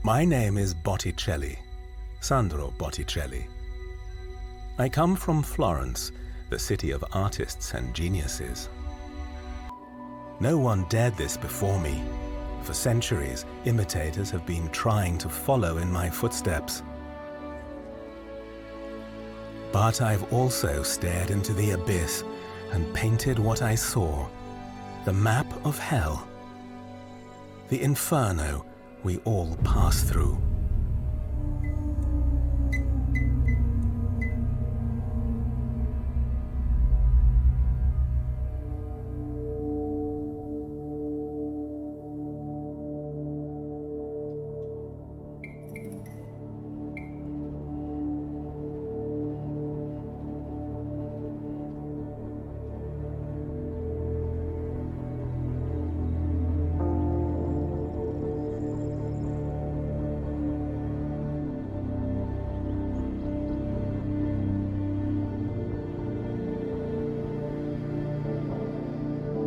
My name is Botticelli, Sandro Botticelli. I come from Florence, the city of artists and geniuses. No one dared this before me. For centuries, imitators have been trying to follow in my footsteps. But I've also stared into the abyss and painted what I saw, the map of hell, the inferno we all pass through.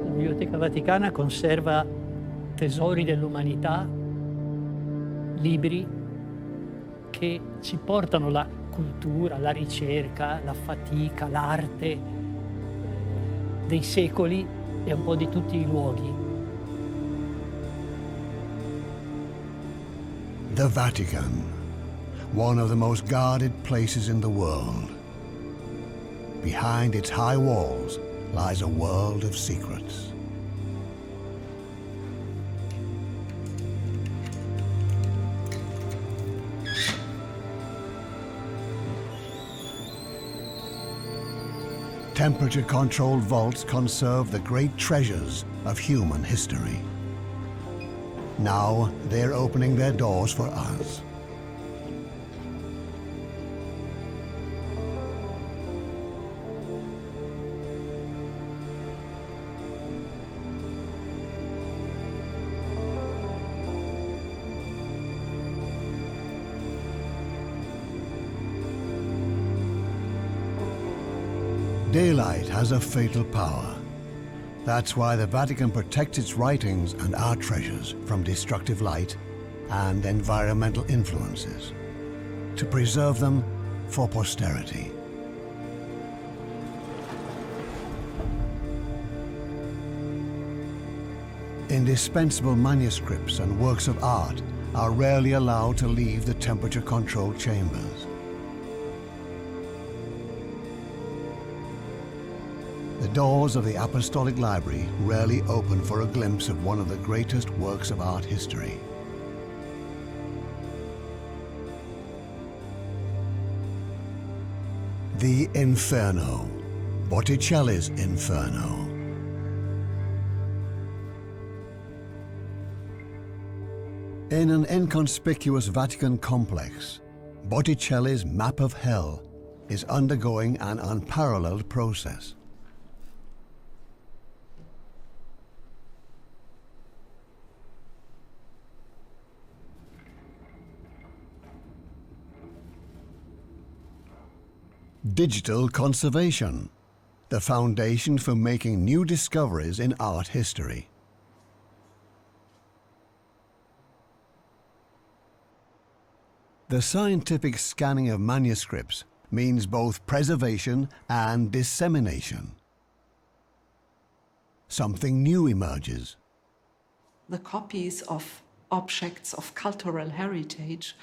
La Biblioteca Vaticana conserva tesori dell'umanità, libri che ci portano la cultura, la ricerca, la fatica, l'arte dei secoli e un po' di tutti i luoghi. The Vatican, one of the most guarded places in the world. Behind its high walls lies a world of secrets. Temperature-controlled vaults conserve the great treasures of human history. Now they're opening their doors for us. Daylight has a fatal power. That's why the Vatican protects its writings and art treasures from destructive light and environmental influences, to preserve them for posterity. Indispensable manuscripts and works of art are rarely allowed to leave the temperature-controlled chambers. The doors of the Apostolic Library rarely open for a glimpse of one of the greatest works of art history. The Inferno, Botticelli's Inferno. In an inconspicuous Vatican complex, Botticelli's map of hell is undergoing an unparalleled process. Digital conservation, the foundation for making new discoveries in art history. The scientific scanning of manuscripts means both preservation and dissemination. Something new emerges. The copies of objects of cultural heritage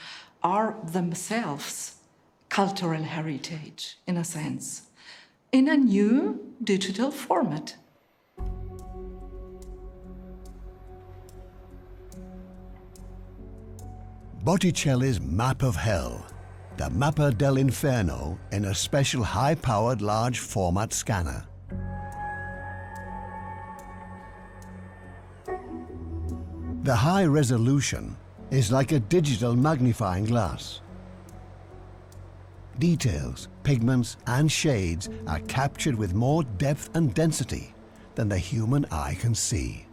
are themselves cultural heritage, in a sense, in a new digital format. Botticelli's Map of Hell, the Mappa dell'Inferno, in a special high-powered large format scanner. The high resolution is like a digital magnifying glass. Details, pigments, and shades are captured with more depth and density than the human eye can see.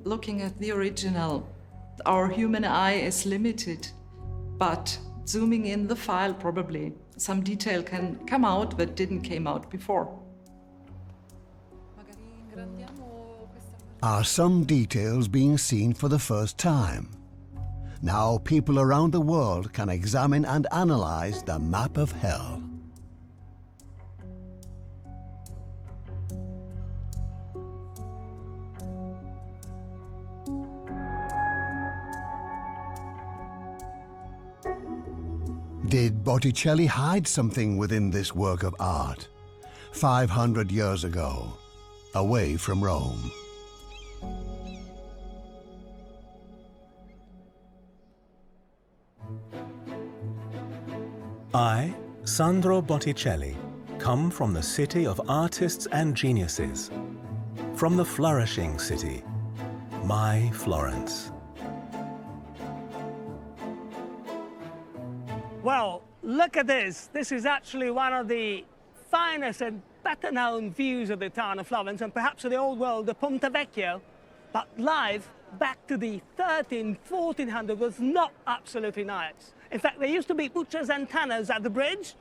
Looking at the original, our human eye is limited, but zooming in the file, probably some detail can come out that didn't came out before. are some details being seen for the first time. Now people around the world can examine and analyze the map of hell. Did Botticelli hide something within this work of art 500 years ago, away from Rome? I, Sandro Botticelli, come from the city of artists and geniuses, from the flourishing city, my Florence. Well, look at this. This is actually one of the finest and better known views of the town of Florence and perhaps of the old world, the Ponte Vecchio. But life back to the 1400 was not absolutely nice. In fact, there used to be butchers and tanners at the bridge,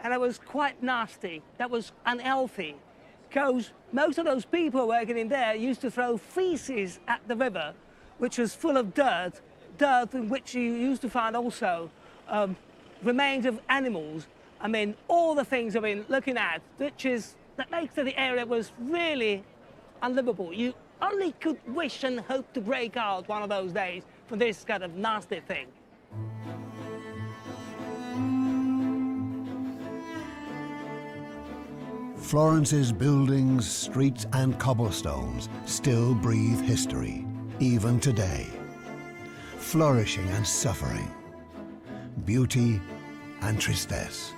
and it was quite nasty. That was unhealthy, because most of those people working in there used to throw feces at the river, which was full of dirt in which you used to find also remains of animals. I mean, all the things I've been looking at, that makes the area was really unlivable. You only could wish and hope to break out one of those days from this kind of nasty thing. Florence's buildings, streets and cobblestones still breathe history, even today. Flourishing and suffering, beauty and tristesse.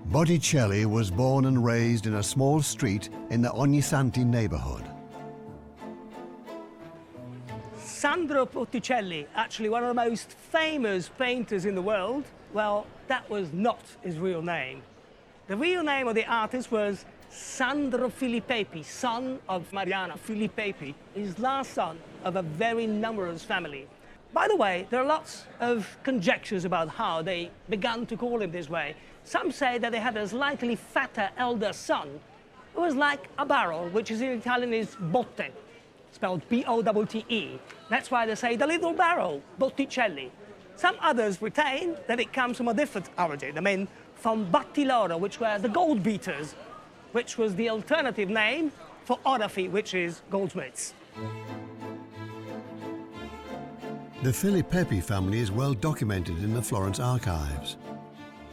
Botticelli was born and raised in a small street in the Ognissanti neighborhood. Sandro Botticelli, actually one of the most famous painters in the world, well, that was not his real name. The real name of the artist was Sandro Filippepi, son of Mariana Filippepi, his last son of a very numerous family. By the way, there are lots of conjectures about how they began to call him this way. Some say that they had a slightly fatter elder son who was like a barrel, which is in Italian is botte, spelled B-O-T-T-E. That's why they say the little barrel, Botticelli. Some others retain that it comes from a different origin. I mean, from battiloro, which were the gold beaters, which was the alternative name for orafi, which is goldsmiths. The Filippepi family is well documented in the Florence archives.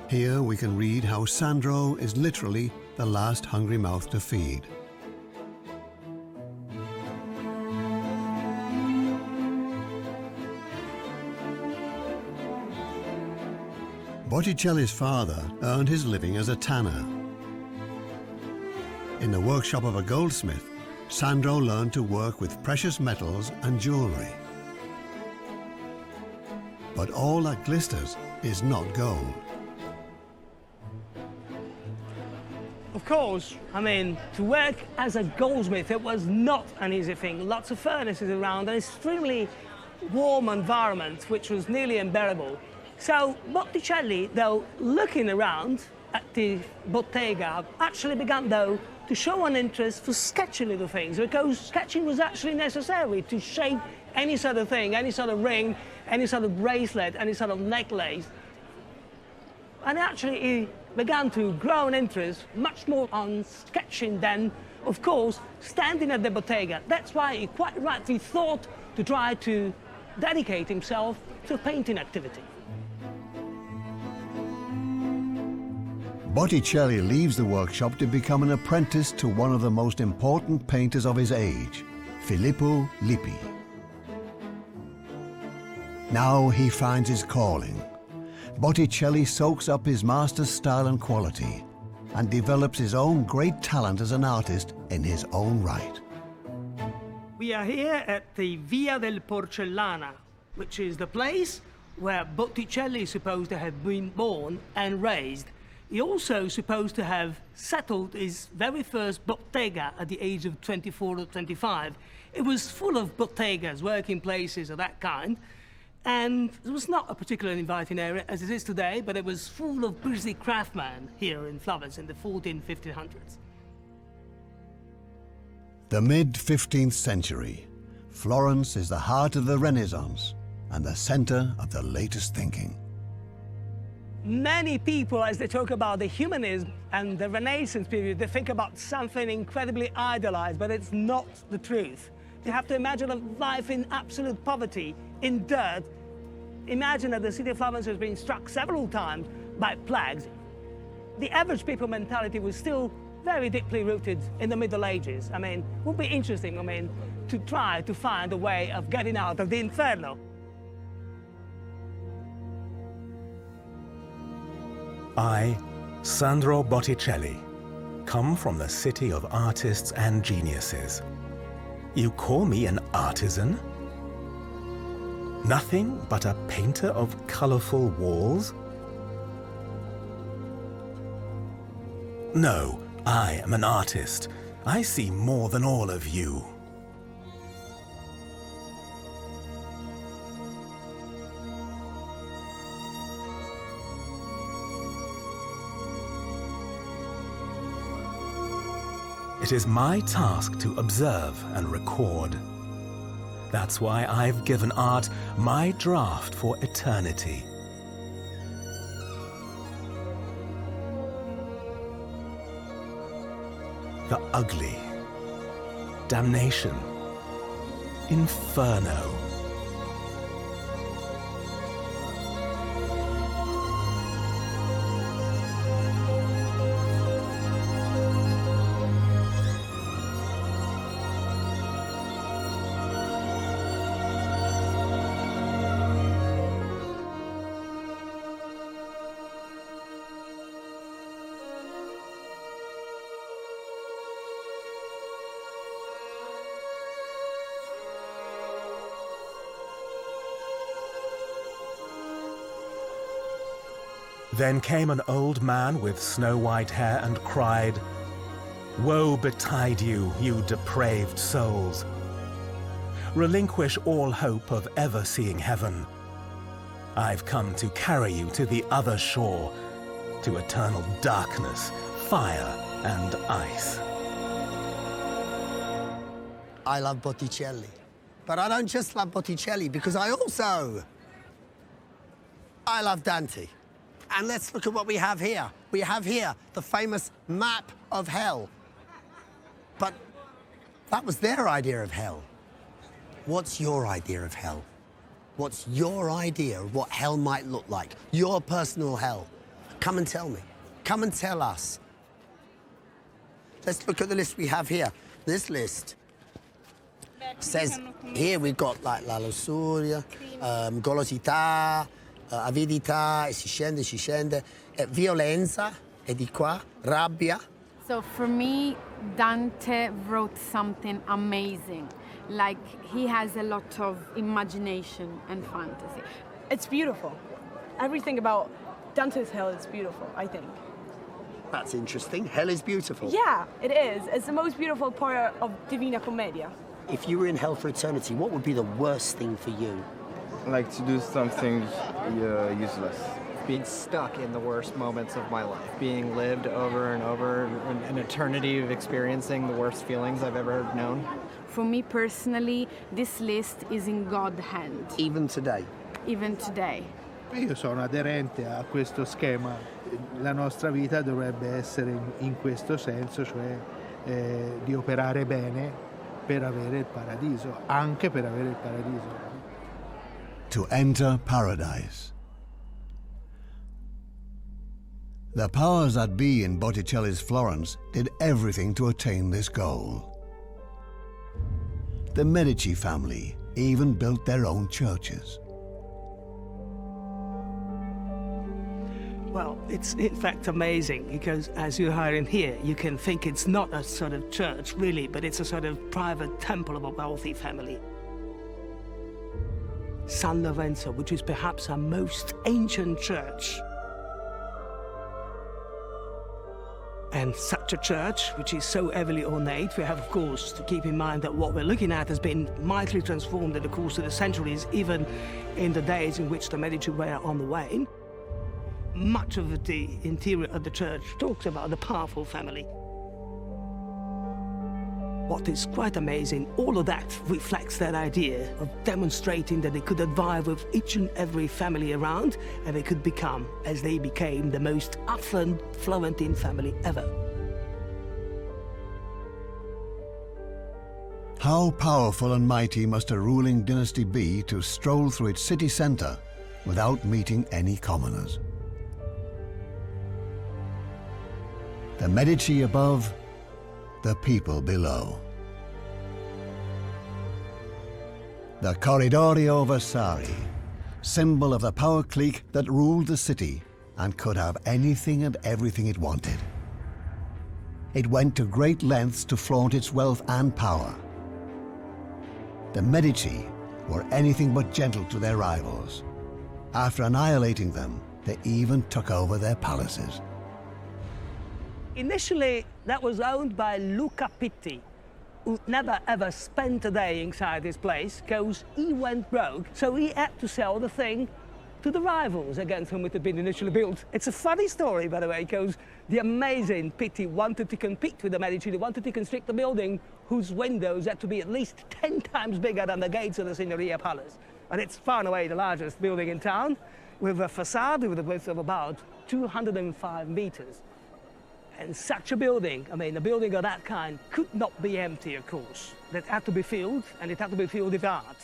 Here we can read how Sandro is literally the last hungry mouth to feed. Botticelli's father earned his living as a tanner. In the workshop of a goldsmith, Sandro learned to work with precious metals and jewelry. But all that glisters is not gold. Of course, I mean, to work as a goldsmith, it was not an easy thing. Lots of furnaces around, an extremely warm environment, which was nearly unbearable. So Botticelli, though, looking around at the bottega, actually began, though, to show an interest for sketching little things, because sketching was actually necessary to shape any sort of thing, any sort of ring, any sort of bracelet, any sort of necklace. And actually he began to grow an interest much more on sketching than, of course, standing at the bottega. That's why he quite rightly thought to try to dedicate himself to painting activity. Botticelli leaves the workshop to become an apprentice to one of the most important painters of his age, Filippo Lippi. Now he finds his calling. Botticelli soaks up his master's style and quality and develops his own great talent as an artist in his own right. We are here at the Via del Porcellana, which is the place where Botticelli is supposed to have been born and raised. He also supposed to have settled his very first bottega at the age of 24 or 25. It was full of bottegas, working places of that kind. And it was not a particularly inviting area as it is today, but it was full of busy craftsmen here in Florence in the 1500s. The mid-15th century, Florence is the heart of the Renaissance and the center of the latest thinking. Many people, as they talk about the humanism and the Renaissance period, they think about something incredibly idealized, but it's not the truth. You have to imagine a life in absolute poverty, in dirt. Imagine that the city of Florence has been struck several times by plagues. The average people mentality was still very deeply rooted in the Middle Ages. I mean, it would be interesting, to try to find a way of getting out of the Inferno. I, Sandro Botticelli, come from the city of artists and geniuses. You call me an artisan? Nothing but a painter of colorful walls? No, I am an artist. I see more than all of you. It is my task to observe and record. That's why I've given art my draft for eternity. The ugly, damnation, Inferno. Then came an old man with snow-white hair and cried, "Woe betide you, you depraved souls! Relinquish all hope of ever seeing heaven. I've come to carry you to the other shore, to eternal darkness, fire, and ice." I love Botticelli. But I don't just love Botticelli, because I love Dante. And let's look at what we have here. We have here the famous map of hell. But that was their idea of hell. What's your idea of hell? What's your idea of what hell might look like? Your personal hell. Come and tell me. Come and tell us. Let's look at the list we have here. This list says, here we've got like la lussuria, golosità, avidità, e si scende, violenza, e di qua, rabbia. So for me, Dante wrote something amazing. Like, he has a lot of imagination and fantasy. It's beautiful. Everything about Dante's hell is beautiful, I think. That's interesting. Hell is beautiful. Yeah, it is. It's the most beautiful part of Divina Commedia. If you were in hell for eternity, what would be the worst thing for you? Like to do something useless. Being stuck in the worst moments of my life, being lived over and over, an eternity of experiencing the worst feelings I've ever known. For me personally, this list is in God's hand. Even today? Even today. Io sono aderente a questo schema. La nostra vita dovrebbe essere in questo senso, cioè di operare bene per avere il paradiso, anche per avere il paradiso. To enter paradise. The powers that be in Botticelli's Florence did everything to attain this goal. The Medici family even built their own churches. Well, it's in fact amazing because as you heard in here, you can think it's not a sort of church really, but it's a sort of private temple of a wealthy family. San Lorenzo, which is perhaps our most ancient church. And such a church, which is so heavily ornate, we have, of course, to keep in mind that what we're looking at has been mightily transformed in the course of the centuries, even in the days in which the Medici were on the wane. Much of the interior of the church talks about the powerful family. What is quite amazing, all of that reflects that idea of demonstrating that they could advise with each and every family around, and they could become, as they became, the most affluent Florentine family ever. How powerful and mighty must a ruling dynasty be to stroll through its city centre without meeting any commoners? The Medici above, the people below. The Corridoio Vasari, symbol of the power clique that ruled the city and could have anything and everything it wanted. It went to great lengths to flaunt its wealth and power. The Medici were anything but gentle to their rivals. After annihilating them, they even took over their palaces. Initially, that was owned by Luca Pitti, who never ever spent a day inside this place because he went broke, so he had to sell the thing to the rivals against whom it had been initially built. It's a funny story, by the way, because the amazing Pitti wanted to compete with the Medici. They wanted to construct a building whose windows had to be at least 10 times bigger than the gates of the Signoria Palace. And it's far and away the largest building in town, with a facade with a width of about 205 meters. And such a building, I mean, a building of that kind could not be empty, of course. It had to be filled, and it had to be filled with art.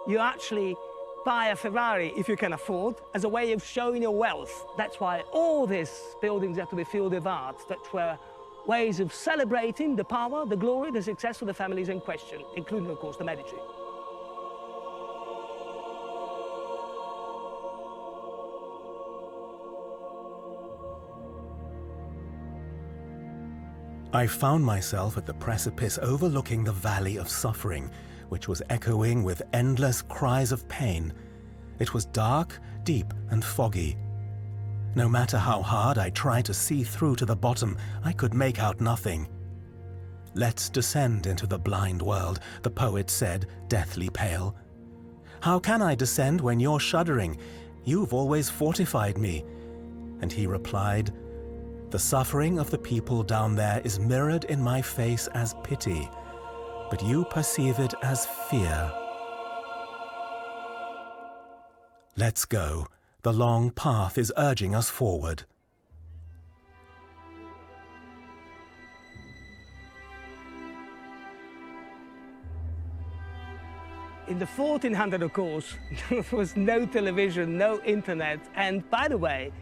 You actually buy a Ferrari, if you can afford, as a way of showing your wealth. That's why all these buildings have to be filled with art. That were ways of celebrating the power, the glory, the success of the families in question, including, of course, the Medici. I found myself at the precipice overlooking the valley of suffering, which was echoing with endless cries of pain. It was dark, deep, and foggy. No matter how hard I tried to see through to the bottom, I could make out nothing. "Let's descend into the blind world," the poet said, deathly pale. "How can I descend when you're shuddering? You've always fortified me." And he replied, "The suffering of the people down there is mirrored in my face as pity, but you perceive it as fear. Let's go. The long path is urging us forward." In the 1400s, of course, there was no television, no internet, and by the way,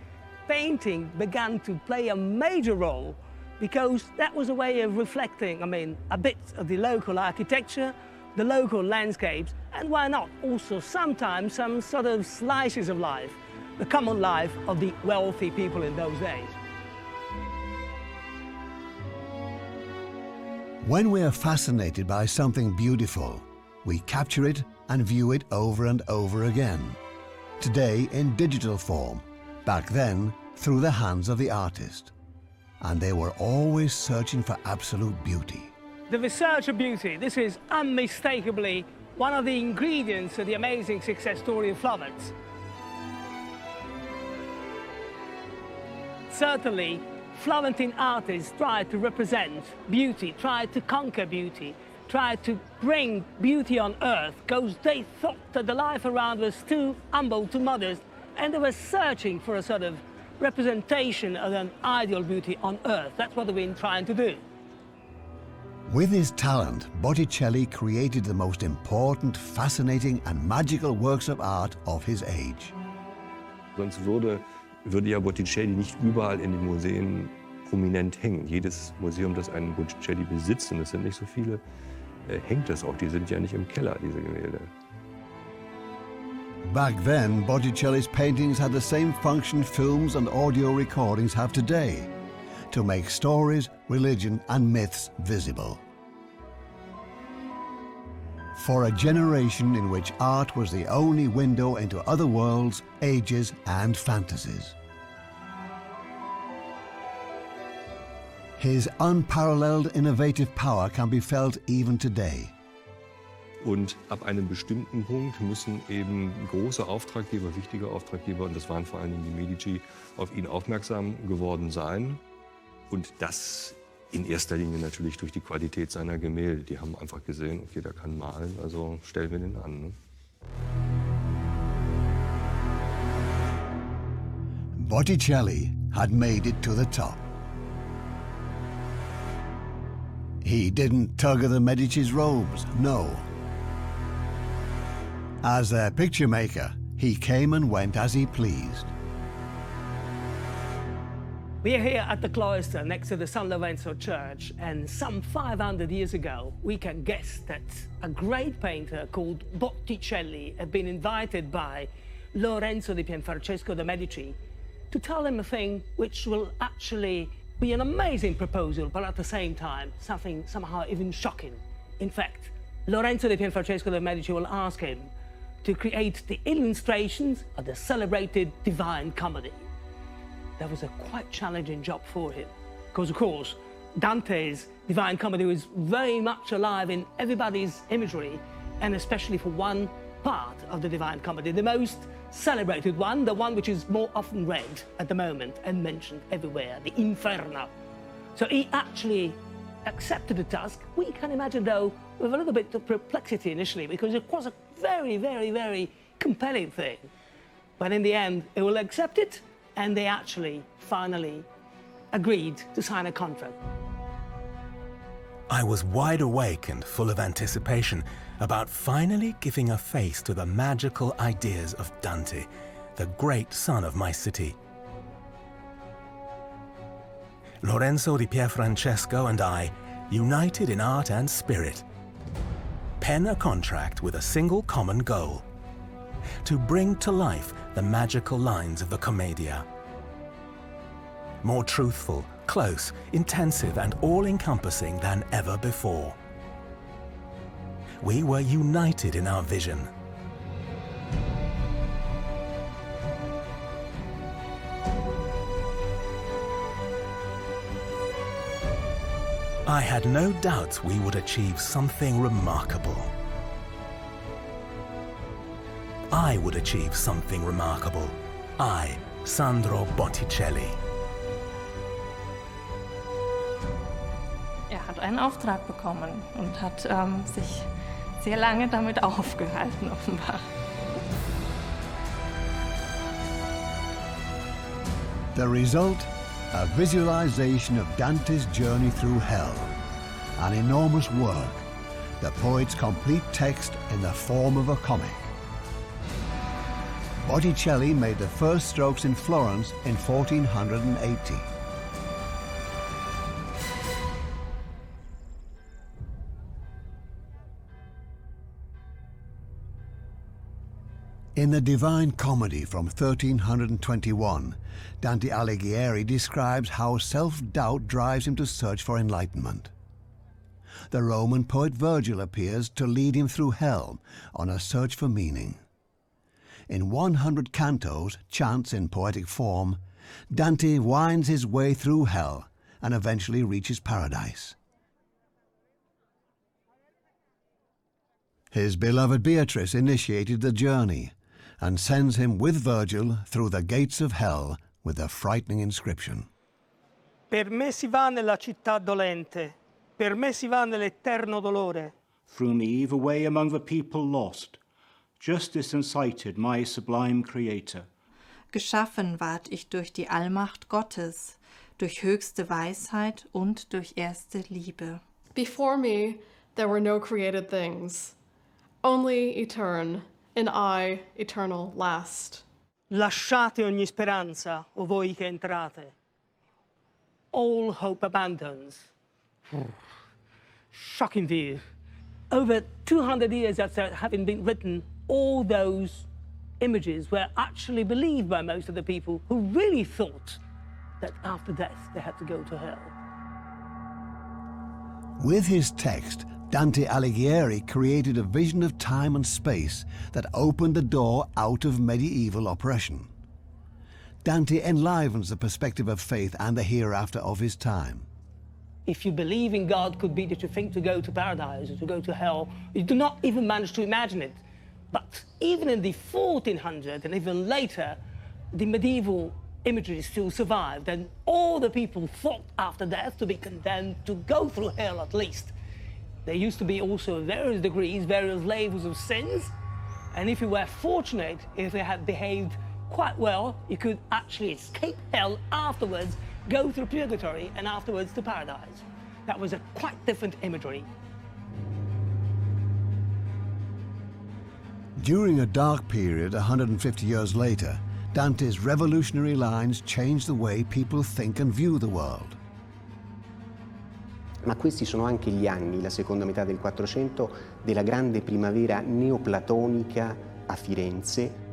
painting began to play a major role because that was a way of reflecting, I mean, a bit of the local architecture, the local landscapes, and why not also sometimes some sort of slices of life, the common life of the wealthy people in those days. When we are fascinated by something beautiful, we capture it and view it over and over again. Today in digital form, back then through the hands of the artist. And they were always searching for absolute beauty. The research of beauty, this is unmistakably one of the ingredients of the amazing success story of Florence. Certainly, Florentine artists tried to represent beauty, tried to conquer beauty, tried to bring beauty on earth, because they thought that the life around was too humble, too modest, and they were searching for a sort of representation of an ideal beauty on earth. That's what they've been trying to do. With his talent, Botticelli created the most important, fascinating and magical works of art of his age. Sonst würde ja Botticelli nicht überall in den Museen prominent hängen. Jedes Museum, das einen Botticelli besitzt, und es sind nicht so viele, hängt das auch. Die sind ja nicht im Keller, diese Gemälde. Back then, Botticelli's paintings had the same function films and audio recordings have today, to make stories, religion and myths visible. for a generation in which art was the only window into other worlds, ages, and fantasies. His unparalleled innovative power can be felt even today. Und ab einem bestimmten Punkt müssen eben große Auftraggeber, wichtige Auftraggeber, und das waren vor allen Dingen die Medici, auf ihn aufmerksam geworden sein. Und das in erster Linie natürlich durch die Qualität seiner Gemälde. Die haben einfach gesehen, okay, der kann malen, also stellen wir den an. Ne? Botticelli had made it to the top. He didn't tug at the Medici's robes, no. As their picture maker, he came and went as he pleased. We are here at the cloister next to the San Lorenzo Church, and some 500 years ago, we can guess that a great painter called Botticelli had been invited by Lorenzo di Pianfrancesco de' Medici to tell him a thing which will actually be an amazing proposal, but at the same time, something somehow even shocking. In fact, Lorenzo di Pianfrancesco de' Medici will ask him to create the illustrations of the celebrated Divine Comedy. That was a quite challenging job for him, because of course, Dante's Divine Comedy was very much alive in everybody's imagery, and especially for one part of the Divine Comedy, the most celebrated one, the one which is more often read at the moment and mentioned everywhere, the Inferno. So he actually accepted the task. We can imagine, though, with a little bit of perplexity initially, because it was a very, very, very compelling thing. But in the end, he will accept it, and they actually finally agreed to sign a contract. I was wide awake and full of anticipation about finally giving a face to the magical ideas of Dante, the great son of my city. Lorenzo di Pianfrancesco and I, united in art and spirit, pen a contract with a single common goal: to bring to life the magical lines of the Commedia. More truthful, close, intensive, and all-encompassing than ever before. We were united in our vision. I had no doubts we would achieve something remarkable. I would achieve something remarkable. I, Sandro Botticelli. Er hat einen Auftrag bekommen und hat sich sehr lange damit aufgehalten, offenbar. The result? A visualization of Dante's journey through hell. An enormous work, the poet's complete text in the form of a comic. Botticelli made the first strokes in Florence in 1480. In the Divine Comedy from 1321, Dante Alighieri describes how self-doubt drives him to search for enlightenment. The Roman poet Virgil appears to lead him through hell on a search for meaning. In 100 cantos, chants in poetic form, Dante winds his way through hell and eventually reaches paradise. His beloved Beatrice initiated the journey and sends him with Virgil through the gates of hell with a frightening inscription. Per me si va nella città dolente, per me si va nell'eterno dolore. Through me the way among the people lost, justice incited my sublime Creator. Geschaffen ward ich durch die Allmacht Gottes, durch höchste Weisheit und durch erste Liebe. Before me there were no created things, only etern, and I eternal last. Lasciate ogni speranza, o voi che entrate. All hope abandons. Shocking view. Over 200 years after having been written, all those images were actually believed by most of the people who really thought that after death they had to go to hell. With his text, Dante Alighieri created a vision of time and space that opened the door out of medieval oppression. Dante enlivens the perspective of faith and the hereafter of his time. If you believe in God, could be that you think to go to paradise or to go to hell. You do not even manage to imagine it. But even in the 1400s and even later, the medieval imagery still survived, and all the people fought after death to be condemned to go through hell at least. There used to be also various degrees, various levels of sins, and if you were fortunate, if you had behaved quite well, you could actually escape hell afterwards, go through purgatory, and afterwards to paradise. That was a quite different imagery. During a dark period 150 years later, Dante's revolutionary lines changed the way people think and view the world. Ma questi sono anche gli anni, la seconda metà del Quattrocento, della grande primavera neoplatonica a Firenze.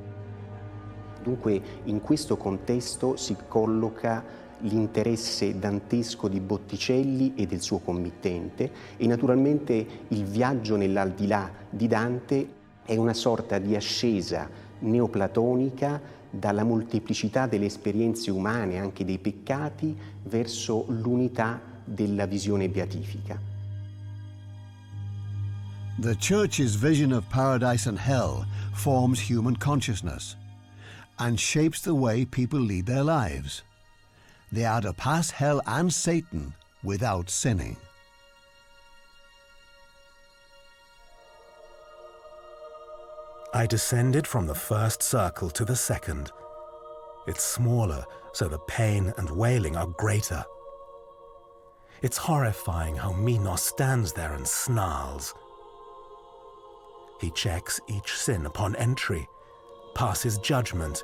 Dunque, in questo contesto si colloca l'interesse dantesco di Botticelli e del suo committente, e naturalmente il viaggio nell'aldilà di Dante è una sorta di ascesa neoplatonica dalla molteplicità delle esperienze umane, anche dei peccati, verso l'unità della visione beatifica. The Church's vision of paradise and hell forms human consciousness and shapes the way people lead their lives. They are to pass hell and Satan without sinning. I descended from the first circle to the second. It's smaller, so the pain and wailing are greater. It's horrifying how Minos stands there and snarls. He checks each sin upon entry, passes judgment,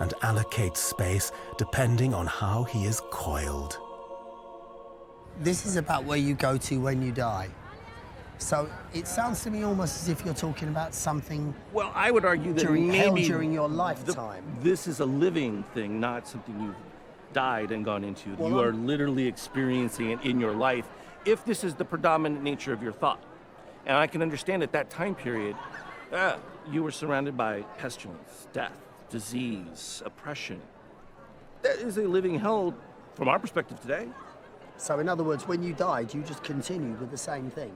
and allocates space depending on how he is coiled. This is about where you go to when you die. So it sounds to me almost as if you're talking about something. Well, I would argue that during maybe hell during your lifetime. This is a living thing, not something you've died and gone into. Well, you are literally experiencing it in your life if this is the predominant nature of your thought. And I can understand at that time period, you were surrounded by pestilence, death, disease, oppression. That is a living hell from our perspective today. So in other words, when you died, you just continued with the same thing?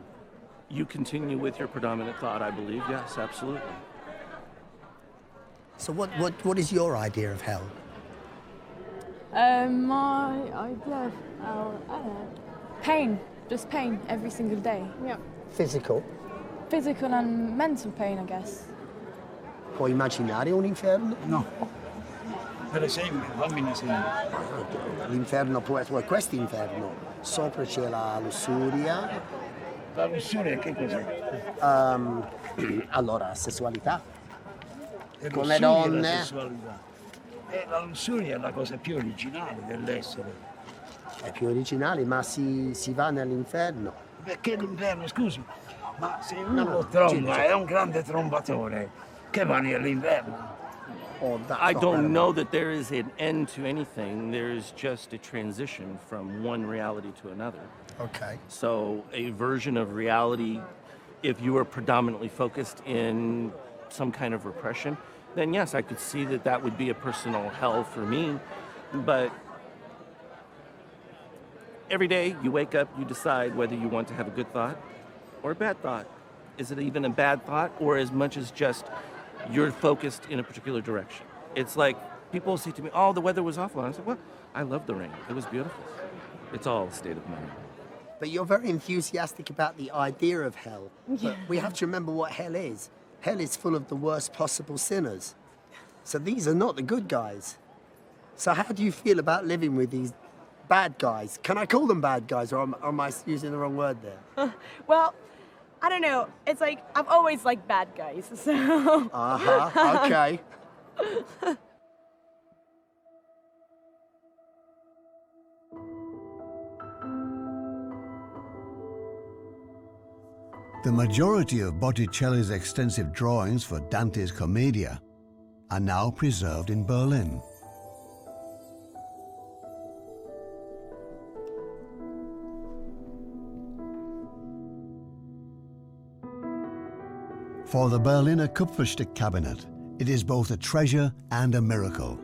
You continue with your predominant thought, I believe. Yes, absolutely. So what is your idea of hell? My idea of hell, I don't know. Pain, just pain every single day. Yeah. Physical? Physical and mental pain, I guess. Puoi immaginare un inferno? No. Per esempio, fammi un esempio. L'inferno può essere questo inferno. Sopra c'è la lussuria. La lussuria che cos'è? Allora, sessualità. Con le donne. La sessualità. La lussuria è la cosa più originale dell'essere. È più originale, ma si va nell'inferno. Perché l'inferno, scusi, ma se uno tromba, è un grande trombatore, che va nell'inferno? I don't know that there is an end to anything. There's just a transition from one reality to another. Okay. So a version of reality, if you were predominantly focused in some kind of repression, then yes, I could see that that would be a personal hell for me. But every day you wake up, you decide whether you want to have a good thought or a bad thought. Is it even a bad thought, or as much as just you're focused in a particular direction? It's like people say to me, oh, the weather was awful. And I said, well, I love the rain. It was beautiful. It's all a state of mind. But you're very enthusiastic about the idea of hell. Yeah. But we have to remember what hell is. Hell is full of the worst possible sinners. So these are not the good guys. So how do you feel about living with these bad guys? Can I call them bad guys, or am I using the wrong word there? Well, I don't know. It's like, I've always liked bad guys, so... Uh-huh, okay. The majority of Botticelli's extensive drawings for Dante's Commedia are now preserved in Berlin. For the Berliner Kupferstick cabinet, it is both a treasure and a miracle.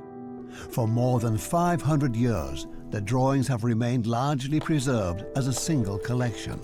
For more than 500 years, the drawings have remained largely preserved as a single collection.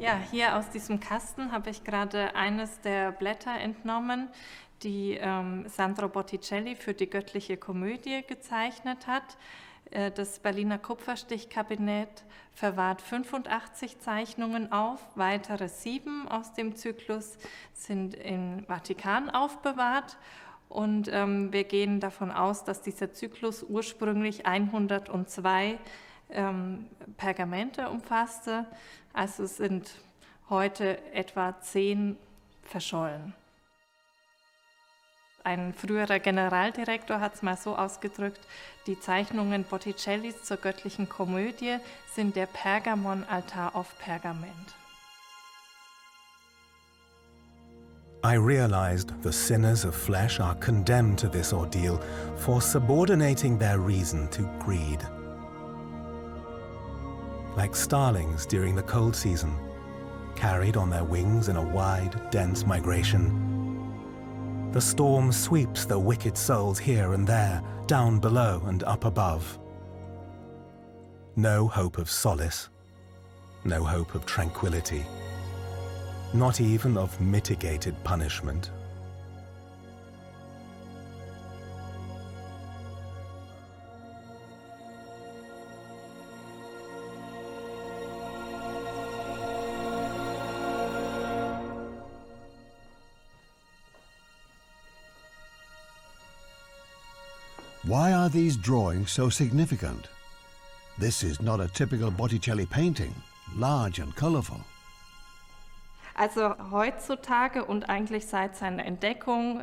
Ja, hier aus diesem Kasten habe ich gerade eines der Blätter entnommen, die Sandro Botticelli für die Göttliche Komödie gezeichnet hat. Das Berliner Kupferstichkabinett verwahrt 85 Zeichnungen auf, weitere 7 aus dem Zyklus sind im Vatikan aufbewahrt. Und wir gehen davon aus, dass dieser Zyklus ursprünglich 102 Pergamente umfasste. Also es sind heute etwa 10 verschollen. Ein früherer Generaldirektor hat es mal so ausgedrückt, die Zeichnungen Botticellis zur Göttlichen Komödie sind der Pergamonaltar auf Pergament. I realized the sinners of flesh are condemned to this ordeal for subordinating their reason to greed. Like starlings during the cold season, carried on their wings in a wide, dense migration, the storm sweeps the wicked souls here and there, down below and up above. No hope of solace, no hope of tranquility, not even of mitigated punishment. Why are these drawings so significant? This is not a typical Botticelli painting, large and colorful. Also heutzutage und eigentlich seit seiner Entdeckung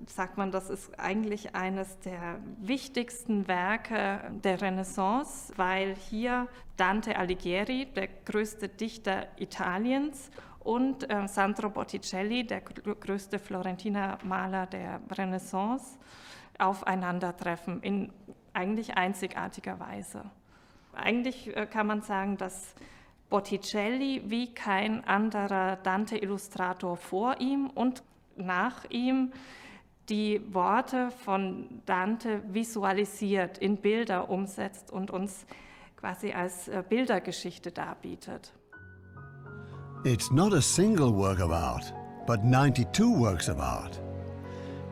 sagt man, das ist eigentlich eines der wichtigsten Werke der Renaissance, weil hier Dante Alighieri, der größte Dichter Italiens, und Sandro Botticelli, der größte Florentiner Maler der Renaissance, aufeinandertreffen in eigentlich einzigartiger Weise. Eigentlich kann man sagen, dass Botticelli wie kein anderer Dante-Illustrator vor ihm und nach ihm die Worte von Dante visualisiert, in Bilder umsetzt und uns quasi als Bildergeschichte darbietet. It's not a single work of art, but 92 works of art.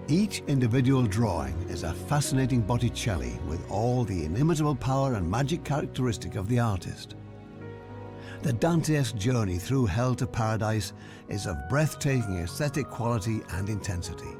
Each individual drawing is a fascinating Botticelli with all the inimitable power and magic characteristic of the artist. The Dantesque journey through hell to paradise is of breathtaking aesthetic quality and intensity.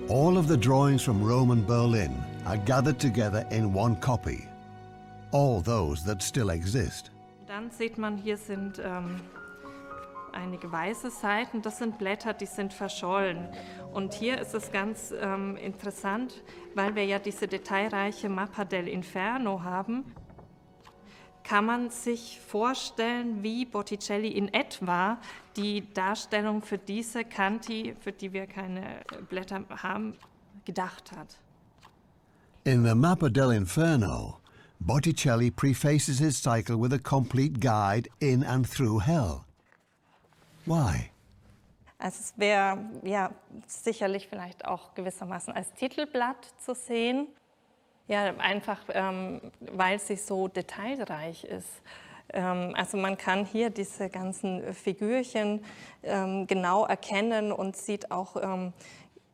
All of the drawings from Rome and Berlin are gathered together in one copy. All those that still exist. Dann sieht man, hier sind einige weiße Seiten, das sind Blätter, die sind verschollen. Und hier ist es ganz interessant, weil wir ja diese detailreiche Mappa dell'Inferno haben, kann man sich vorstellen, wie Botticelli in etwa die Darstellung für diese Canti, für die wir keine Blätter haben, gedacht hat. In the Mappa dell'Inferno, Botticelli prefaces his cycle with a complete guide in and through hell. Why? Also es wäre ja sicherlich vielleicht auch gewissermaßen als Titelblatt zu sehen. Ja, einfach weil sie so detailreich ist. Also man kann hier diese ganzen Figürchen genau erkennen und sieht auch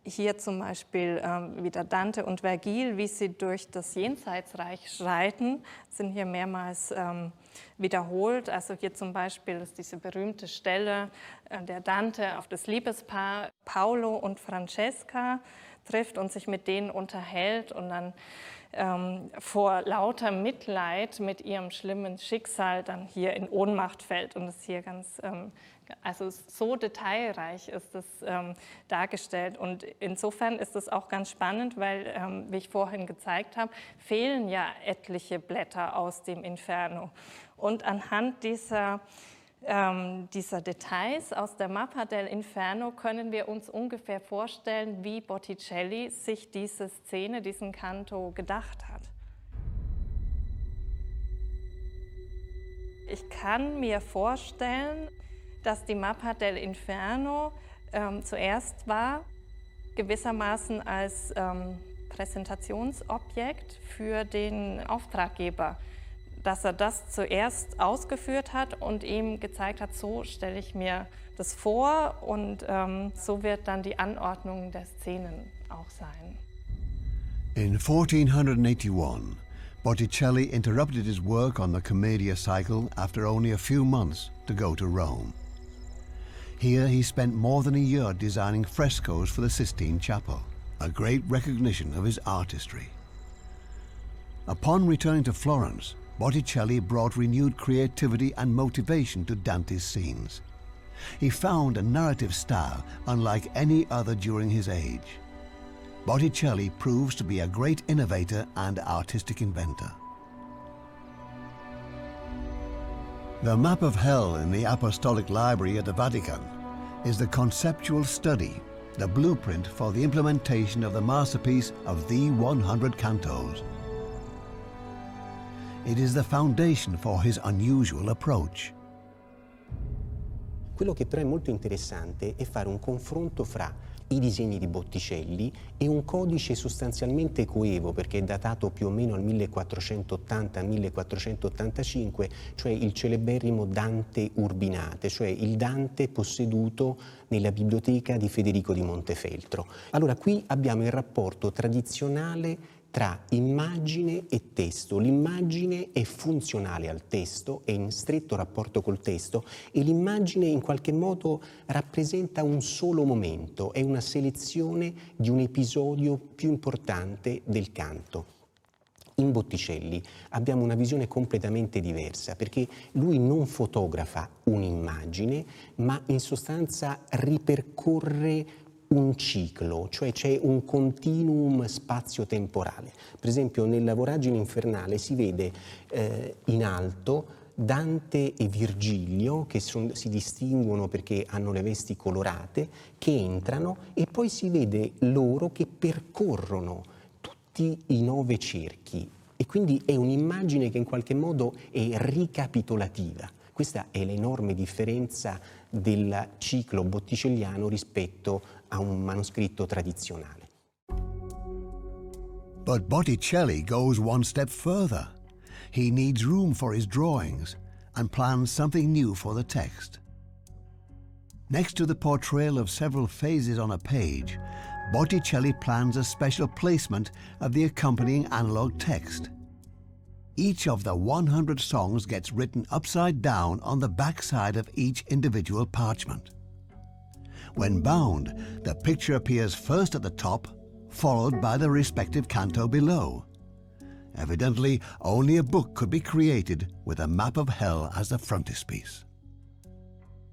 hier zum Beispiel wieder Dante und Vergil, wie sie durch das Jenseitsreich schreiten, sind hier mehrmals wiederholt. Also hier zum Beispiel ist diese berühmte Stelle, der Dante auf das Liebespaar Paolo und Francesca trifft und sich mit denen unterhält und dann vor lauter Mitleid mit ihrem schlimmen Schicksal dann hier in Ohnmacht fällt und es hier ganz, also so detailreich ist es dargestellt und insofern ist es auch ganz spannend, weil, wie ich vorhin gezeigt habe, fehlen ja etliche Blätter aus dem Inferno und anhand dieser Details aus der Mappa dell'Inferno können wir uns ungefähr vorstellen, wie Botticelli sich diese Szene, diesen Canto gedacht hat. Ich kann mir vorstellen, dass die Mappa dell'Inferno zuerst war, gewissermaßen als Präsentationsobjekt für den Auftraggeber. Dass er das zuerst ausgeführt hat und ihm gezeigt hat, so stelle ich mir das vor und so wird dann die Anordnung der Szenen auch sein. In 1481, Botticelli interrupted his work on the Commedia cycle after only a few months to go to Rome. Here he spent more than a year designing frescoes for the Sistine Chapel, a great recognition of his artistry. Upon returning to Florence, Botticelli brought renewed creativity and motivation to Dante's scenes. He found a narrative style unlike any other during his age. Botticelli proves to be a great innovator and artistic inventor. The map of hell in the Apostolic Library at the Vatican is the conceptual study, the blueprint for the implementation of the masterpiece of the 100 cantos. It is the foundation for his unusual approach. Quello che però è molto interessante è fare un confronto fra i disegni di Botticelli e un codice sostanzialmente coevo, perché è datato più o meno al 1480-1485, cioè il celeberrimo Dante Urbinate, cioè il Dante posseduto nella biblioteca di Federico di Montefeltro. Allora qui abbiamo il rapporto tradizionale tra immagine e testo. L'immagine è funzionale al testo, è in stretto rapporto col testo e l'immagine in qualche modo rappresenta un solo momento, è una selezione di un episodio più importante del canto. In Botticelli abbiamo una visione completamente diversa perché lui non fotografa un'immagine, ma in sostanza ripercorre un ciclo, cioè c'è un continuum spazio-temporale. Per esempio nella Voragine infernale si vede in alto Dante e Virgilio, che si distinguono perché hanno le vesti colorate, che entrano e poi si vede loro che percorrono tutti i 9 cerchi e quindi è un'immagine che in qualche modo è ricapitolativa. Questa è l'enorme differenza del ciclo botticelliano rispetto a un manoscritto tradizionale. But Botticelli goes one step further. He needs room for his drawings and plans something new for the text. Next to the portrayal of several phases on a page, Botticelli plans a special placement of the accompanying analog text. Each of the 100 songs gets written upside down on the backside of each individual parchment. When bound, the picture appears first at the top, followed by the respective canto below. Evidently, only a book could be created with a map of hell as the frontispiece.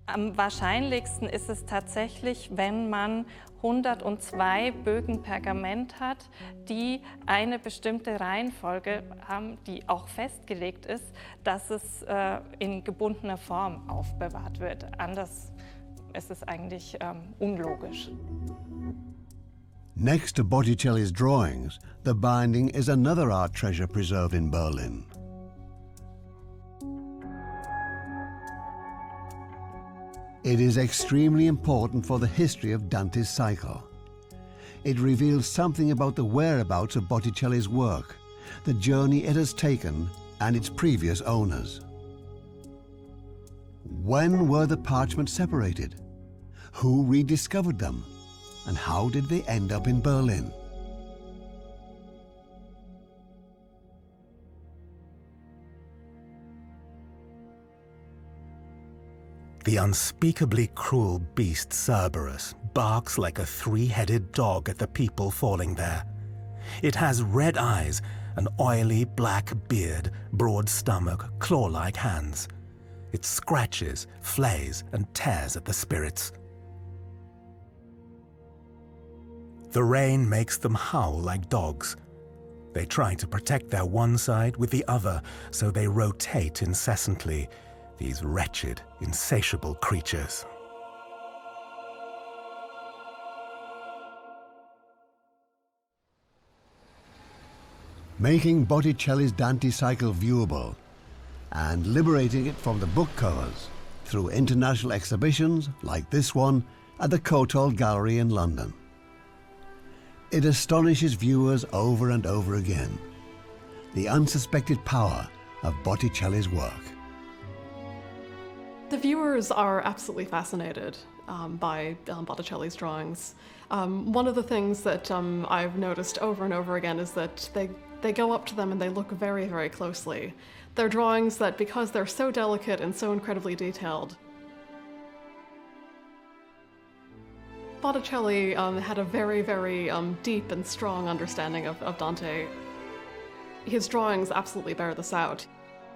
Am wahrscheinlichsten ist es tatsächlich, wenn man 102 Bögen Pergament hat, die eine bestimmte Reihenfolge haben, die auch festgelegt ist, dass es in gebundener Form aufbewahrt wird. Anders ist es eigentlich unlogisch. Next to Botticelli's drawings, the binding is another art treasure preserved in Berlin. It is extremely important for the history of Dante's cycle. It reveals something about the whereabouts of Botticelli's work, the journey it has taken, and its previous owners. When were the parchments separated? Who rediscovered them? And how did they end up in Berlin? The unspeakably cruel beast Cerberus barks like a three-headed dog at the people falling there. It has red eyes, an oily black beard, broad stomach, claw-like hands. It scratches, flays, and tears at the spirits. The rain makes them howl like dogs. They try to protect their one side with the other, so they rotate incessantly, these wretched, insatiable creatures. Making Botticelli's Dante cycle viewable and liberating it from the book covers through international exhibitions like this one at the Cotal Gallery in London. It astonishes viewers over and over again, the unsuspected power of Botticelli's work. The viewers are absolutely fascinated by Botticelli's drawings. One of the things that I've noticed over and over again is that they go up to them and they look very, very closely. They're drawings that, because they're so delicate and so incredibly detailed, Botticelli had a very, very deep and strong understanding of Dante. His drawings absolutely bear this out.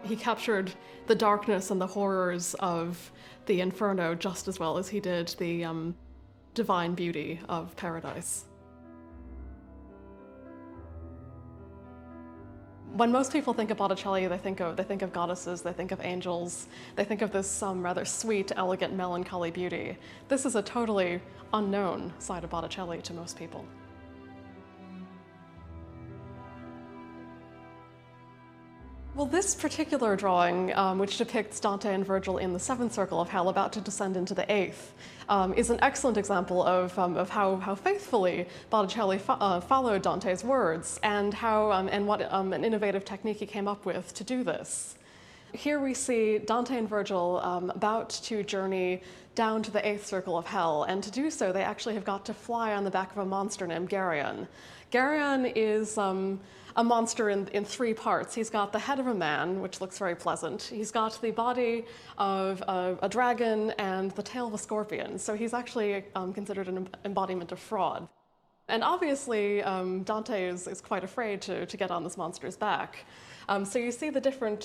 He captured the darkness and the horrors of the Inferno just as well as he did the divine beauty of paradise. When most people think of Botticelli, they think of goddesses, they think of angels, they think of this rather sweet, elegant, melancholy beauty. This is a totally unknown side of Botticelli to most people. Well, this particular drawing, which depicts Dante and Virgil in the seventh circle of hell, about to descend into the eighth, is an excellent example of how faithfully Botticelli followed Dante's words and what an innovative technique he came up with to do this. Here we see Dante and Virgil about to journey down to the eighth circle of hell, and to do so they actually have got to fly on the back of a monster named Geryon. Geryon is a monster in three parts. He's got the head of a man, which looks very pleasant. He's got the body of a dragon and the tail of a scorpion. So he's actually considered an embodiment of fraud. And obviously, Dante is quite afraid to get on this monster's back. So you see the different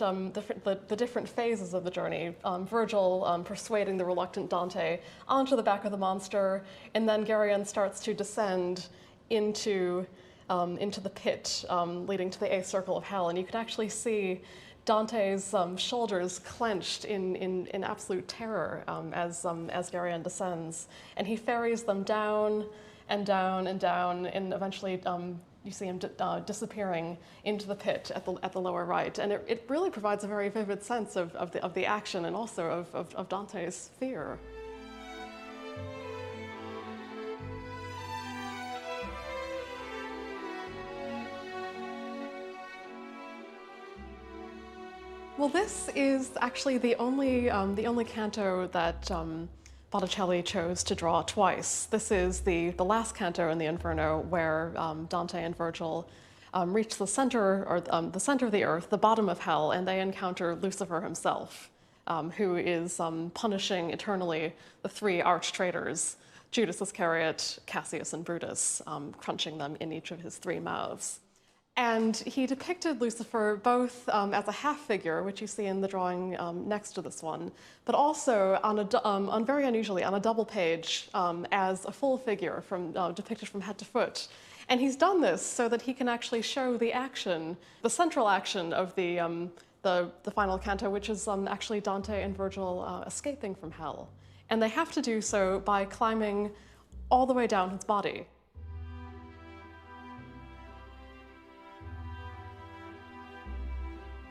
phases of the journey. Virgil persuading the reluctant Dante onto the back of the monster, and then Geryon starts to descend into the pit leading to the eighth circle of hell. And you can actually see Dante's shoulders clenched in absolute terror as Geryon descends. And he ferries them down and down and down, and eventually you see him disappearing into the pit at the lower right. And it really provides a very vivid sense of the action and also of Dante's fear. Well, this is actually the only canto that Botticelli chose to draw twice. This is the last canto in the Inferno, where Dante and Virgil reach the center of the earth, the bottom of hell, and they encounter Lucifer himself, who is punishing eternally the three arch traitors, Judas Iscariot, Cassius, and Brutus, crunching them in each of his three mouths. And he depicted Lucifer both as a half figure, which you see in the drawing next to this one, but also very unusually on a double page as a full figure depicted from head to foot. And he's done this so that he can actually show the action, the central action of the final canto, which is actually Dante and Virgil escaping from hell. And they have to do so by climbing all the way down his body.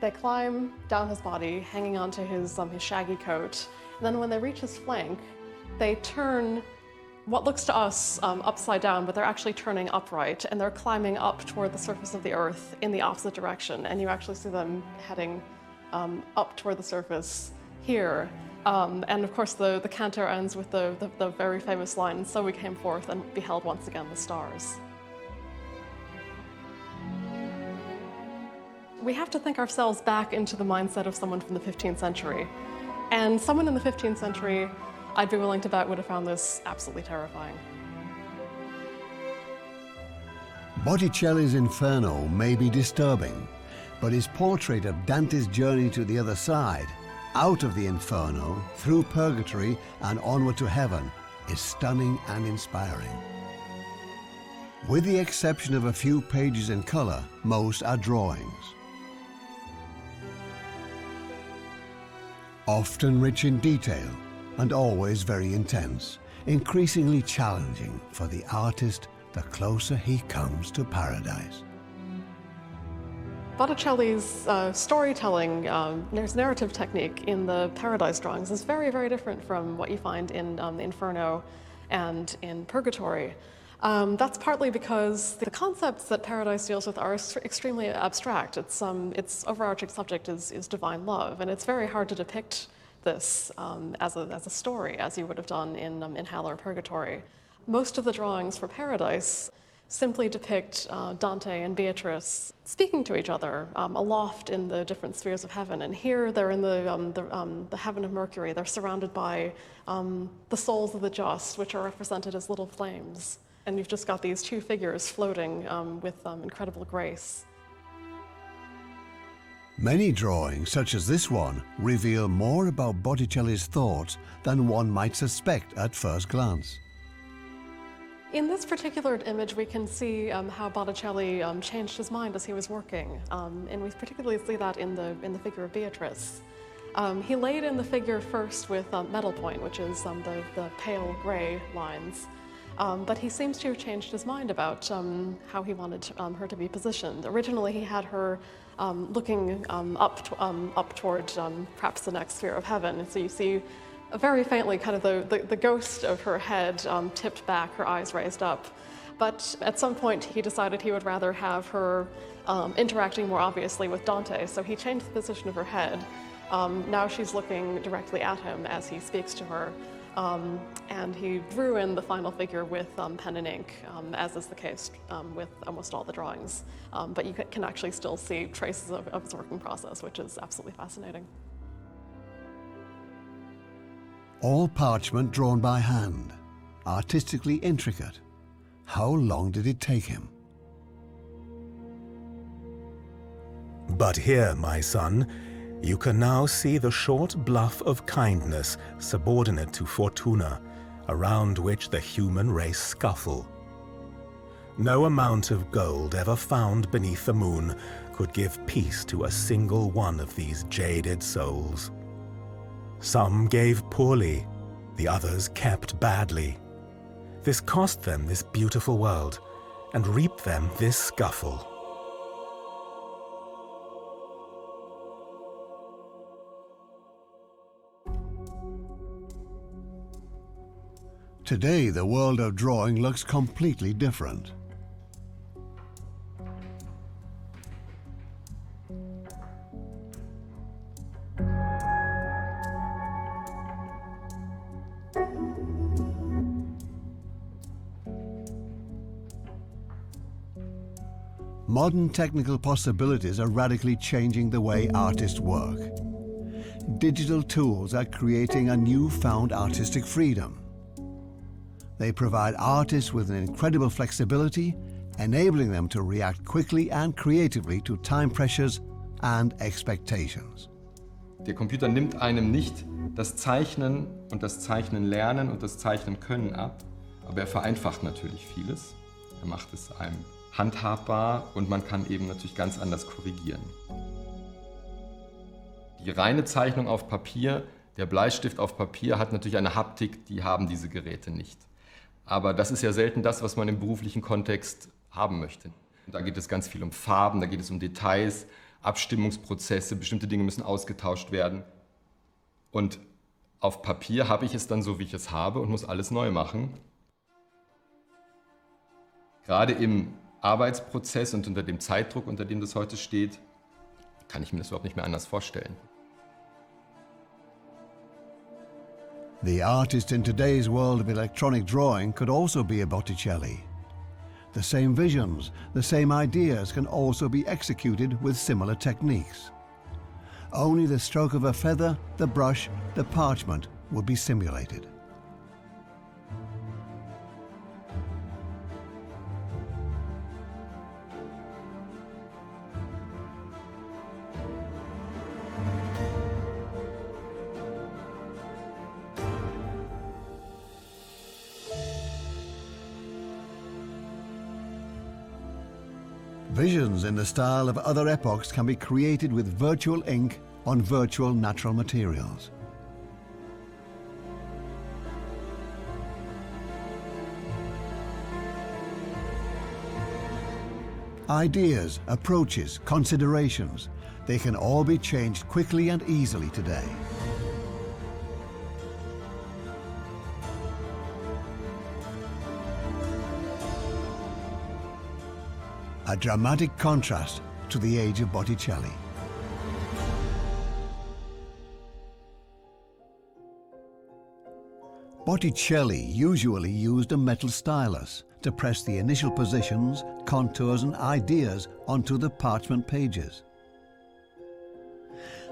They climb down his body, hanging onto his shaggy coat. And then when they reach his flank, they turn what looks to us upside down, but they're actually turning upright, and they're climbing up toward the surface of the earth in the opposite direction. And you actually see them heading up toward the surface here. And of course, the canto ends with the very famous line, "And so we came forth and beheld once again the stars." We have to think ourselves back into the mindset of someone from the 15th century. And someone in the 15th century, I'd be willing to bet, would have found this absolutely terrifying. Botticelli's Inferno may be disturbing, but his portrait of Dante's journey to the other side, out of the Inferno, through purgatory and onward to heaven, is stunning and inspiring. With the exception of a few pages in color, most are drawings. Often rich in detail and always very intense, increasingly challenging for the artist the closer he comes to paradise. Botticelli's storytelling, there's narrative technique in the Paradise drawings is very, very different from what you find in the Inferno and in Purgatory. That's partly because the concepts that Paradise deals with are extremely abstract. Its overarching subject is divine love, and it's very hard to depict this as a story, as you would have done in Hell or Purgatory. Most of the drawings for Paradise simply depict Dante and Beatrice speaking to each other aloft in the different spheres of heaven. And here they're in the heaven of Mercury. They're surrounded by the souls of the just, which are represented as little flames. And you've just got these two figures floating with incredible grace. Many drawings, such as this one, reveal more about Botticelli's thoughts than one might suspect at first glance. In this particular image, we can see how Botticelli changed his mind as he was working, and we particularly see that in the figure of Beatrice. He laid in the figure first with metal point, which is the pale gray lines, but he seems to have changed his mind about how he wanted her to be positioned. Originally, he had her looking up toward perhaps the next sphere of heaven, and so you see very faintly kind of the ghost of her head tipped back, her eyes raised up. But at some point he decided he would rather have her interacting more obviously with Dante, so he changed the position of her head. Now she's looking directly at him as he speaks to her, and he drew in the final figure with pen and ink, as is the case with almost all the drawings. But you can actually still see traces of his working process, which is absolutely fascinating. All parchment drawn by hand, artistically intricate. How long did it take him? But here, my son, you can now see the short bluff of kindness subordinate to Fortuna, around which the human race scuffle. No amount of gold ever found beneath the moon could give peace to a single one of these jaded souls. Some gave poorly, the others kept badly. This cost them this beautiful world, and reaped them this scuffle. Today, the world of drawing looks completely different. Modern technical possibilities are radically changing the way artists work. Digital tools are creating a newfound artistic freedom. They provide artists with an incredible flexibility, enabling them to react quickly and creatively to time pressures and expectations. Der Computer nimmt einem nicht das Zeichnen und das Zeichnen lernen und das Zeichnen können ab, aber er vereinfacht natürlich vieles. Er macht es einem handhabbar und man kann eben natürlich ganz anders korrigieren. Die reine Zeichnung auf Papier, der Bleistift auf Papier hat natürlich eine Haptik, die haben diese Geräte nicht. Aber das ist ja selten das, was man im beruflichen Kontext haben möchte. Da geht es ganz viel um Farben, da geht es um Details, Abstimmungsprozesse, bestimmte Dinge müssen ausgetauscht werden. Und auf Papier habe ich es dann so, wie ich es habe und muss alles neu machen. Gerade im Arbeitsprozess und unter dem Zeitdruck, unter dem das heute steht, kann ich mir das überhaupt nicht mehr anders vorstellen. The artist in today's world of electronic drawing could also be a Botticelli. The same visions, the same ideas can also be executed with similar techniques. only the stroke of a feather, the brush, the parchment would be simulated. Visions in the style of other epochs can be created with virtual ink on virtual natural materials. Ideas, approaches, considerations, they can all be changed quickly and easily today. A dramatic contrast to the age of Botticelli. Botticelli usually used a metal stylus to press the initial positions, contours and ideas onto the parchment pages.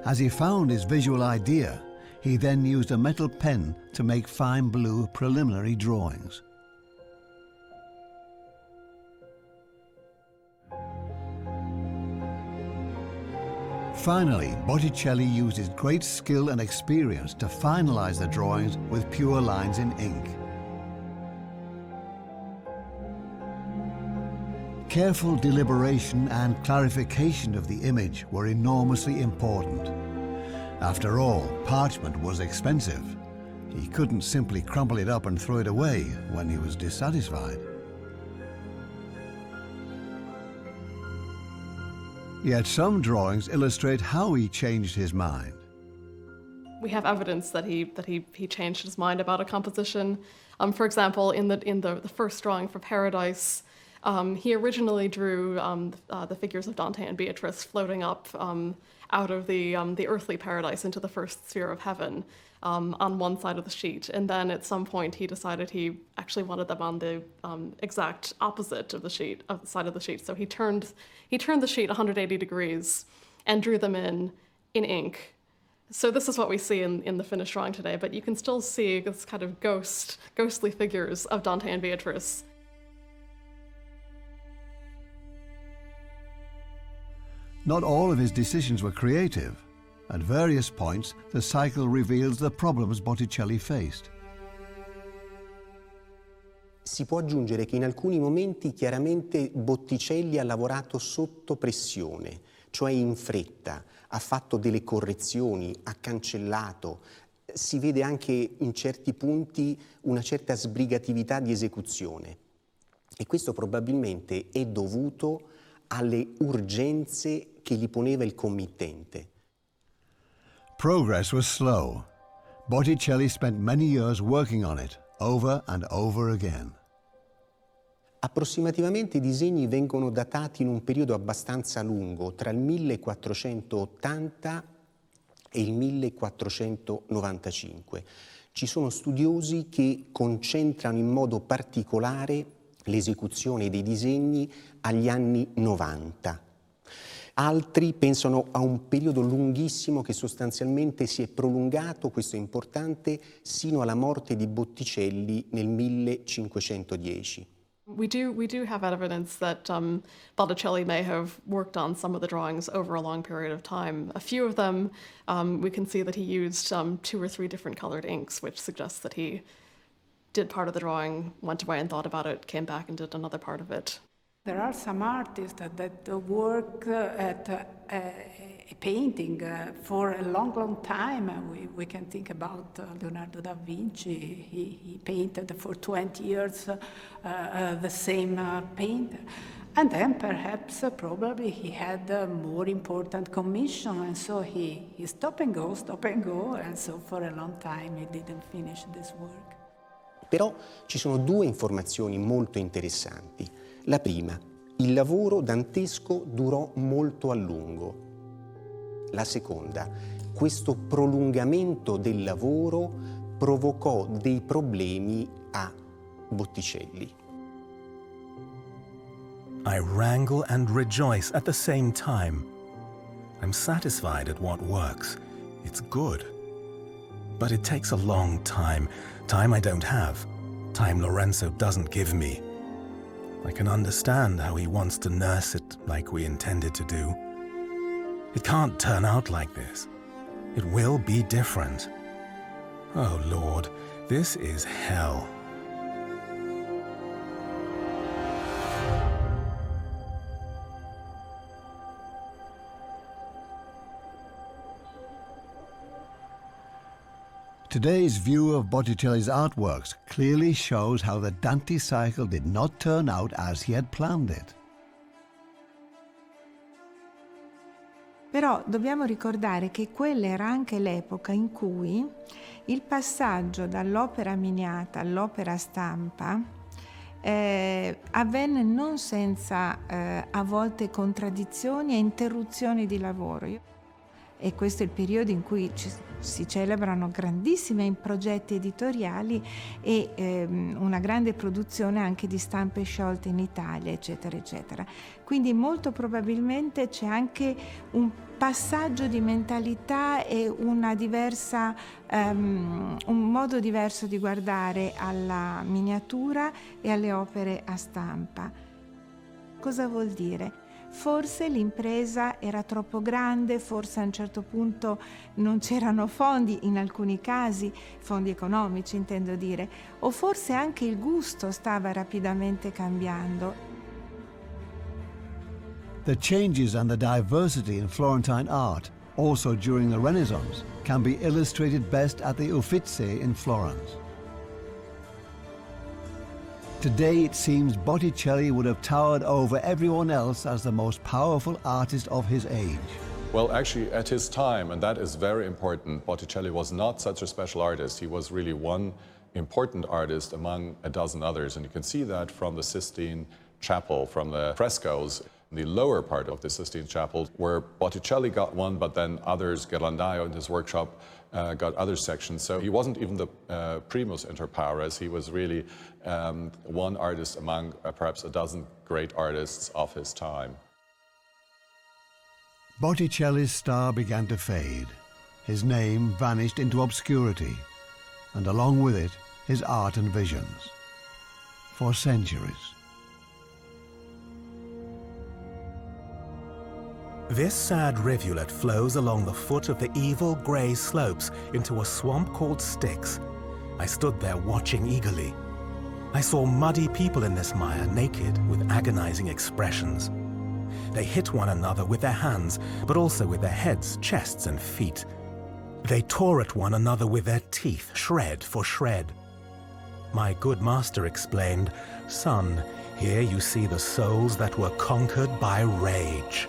As he found his visual idea, he then used a metal pen to make fine blue preliminary drawings. Finally, Botticelli used his great skill and experience to finalize the drawings with pure lines in ink. Careful deliberation and clarification of the image were enormously important. After all, parchment was expensive. He couldn't simply crumple it up and throw it away when he was dissatisfied. Yet some drawings illustrate how he changed his mind. We have evidence that he changed his mind about a composition. For example, in the first drawing for Paradise, he originally drew the figures of Dante and Beatrice floating up out of the earthly paradise into the first sphere of heaven on one side of the sheet. And then at some point he decided he actually wanted them on the exact opposite of the sheet, of the side of the sheet. So he turned the sheet 180 degrees and drew them in ink. So this is what we see in the finished drawing today, but you can still see this kind of ghostly figures of Dante and Beatrice. Not all of his decisions were creative. At various points, the cycle reveals the problems Botticelli faced. Si può aggiungere che in alcuni momenti chiaramente Botticelli ha lavorato sotto pressione, cioè in fretta, ha fatto delle correzioni, ha cancellato. Si vede anche in certi punti una certa sbrigatività di esecuzione. E questo probabilmente è dovuto alle urgenze che gli poneva il committente. Progress was slow. Botticelli spent many years working on it, over and over again. Approssimativamente i disegni vengono datati in un periodo abbastanza lungo, tra il 1480 e il 1495. Ci sono studiosi che concentrano in modo particolare l'esecuzione dei disegni agli anni 90. Altri pensano a un periodo lunghissimo che sostanzialmente si è prolungato, questo è importante, sino alla morte di Botticelli nel 1510. We do have evidence that Botticelli may have worked on some of the drawings over a long period of time. A few of them, we can see that he used 2 or 3 different colored inks, which suggests that he did part of the drawing, went away and thought about it, came back and did another part of it. There are some artists that work at a painting for a long, long time. We can think about Leonardo da Vinci. He painted for 20 years the same painter. And then perhaps, probably he had a more important commission, and so he stop and go, and so for a long time he didn't finish this work. Però ci sono 2 informazioni molto interessanti. La prima, il lavoro dantesco durò molto a lungo. La seconda, questo prolungamento del lavoro provocò dei problemi a Botticelli. I wrangle and rejoice at the same time. I'm satisfied at what works. It's good. But it takes a long time. Time I don't have. Time Lorenzo doesn't give me. I can understand how he wants to nurse it like we intended to do. It can't turn out like this. It will be different. Oh, Lord, this is hell. Today's view of Botticelli's artworks clearly shows how the Dante cycle did not turn out as he had planned it. Però dobbiamo ricordare che quella era anche l'epoca in cui il passaggio dall'opera miniata all'opera stampa avvenne non senza a volte contraddizioni e interruzioni di lavoro. E questo è il periodo in cui si celebrano grandissimi progetti editoriali e una grande produzione anche di stampe sciolte in Italia, eccetera, eccetera. Quindi molto probabilmente c'è anche un passaggio di mentalità e un modo diverso di guardare alla miniatura e alle opere a stampa. Cosa vuol dire? Forse l'impresa era troppo grande, forse a un certo punto non c'erano fondi, in alcuni casi, fondi economici intendo dire, o forse anche il gusto stava rapidamente cambiando. The changes and the diversity in Florentine art, also during the Renaissance, can be illustrated best at the Uffizi in Florence. Today it seems Botticelli would have towered over everyone else as the most powerful artist of his age. Well, actually, at his time, and that is very important, Botticelli was not such a special artist. He was really one important artist among a dozen others, and you can see that from the Sistine Chapel, from the frescoes. The lower part of the Sistine Chapel, where Botticelli got one, but then others, Ghirlandaio in his workshop, got other sections. So he wasn't even the primus inter pares. He was really one artist among perhaps a dozen great artists of his time. Botticelli's star began to fade. His name vanished into obscurity, and along with it, his art and visions. For centuries. This sad rivulet flows along the foot of the evil grey slopes into a swamp called Styx. I stood there watching eagerly. I saw muddy people in this mire, naked, with agonizing expressions. They hit one another with their hands, but also with their heads, chests, and feet. They tore at one another with their teeth, shred for shred. My good master explained, "Son, here you see the souls that were conquered by rage."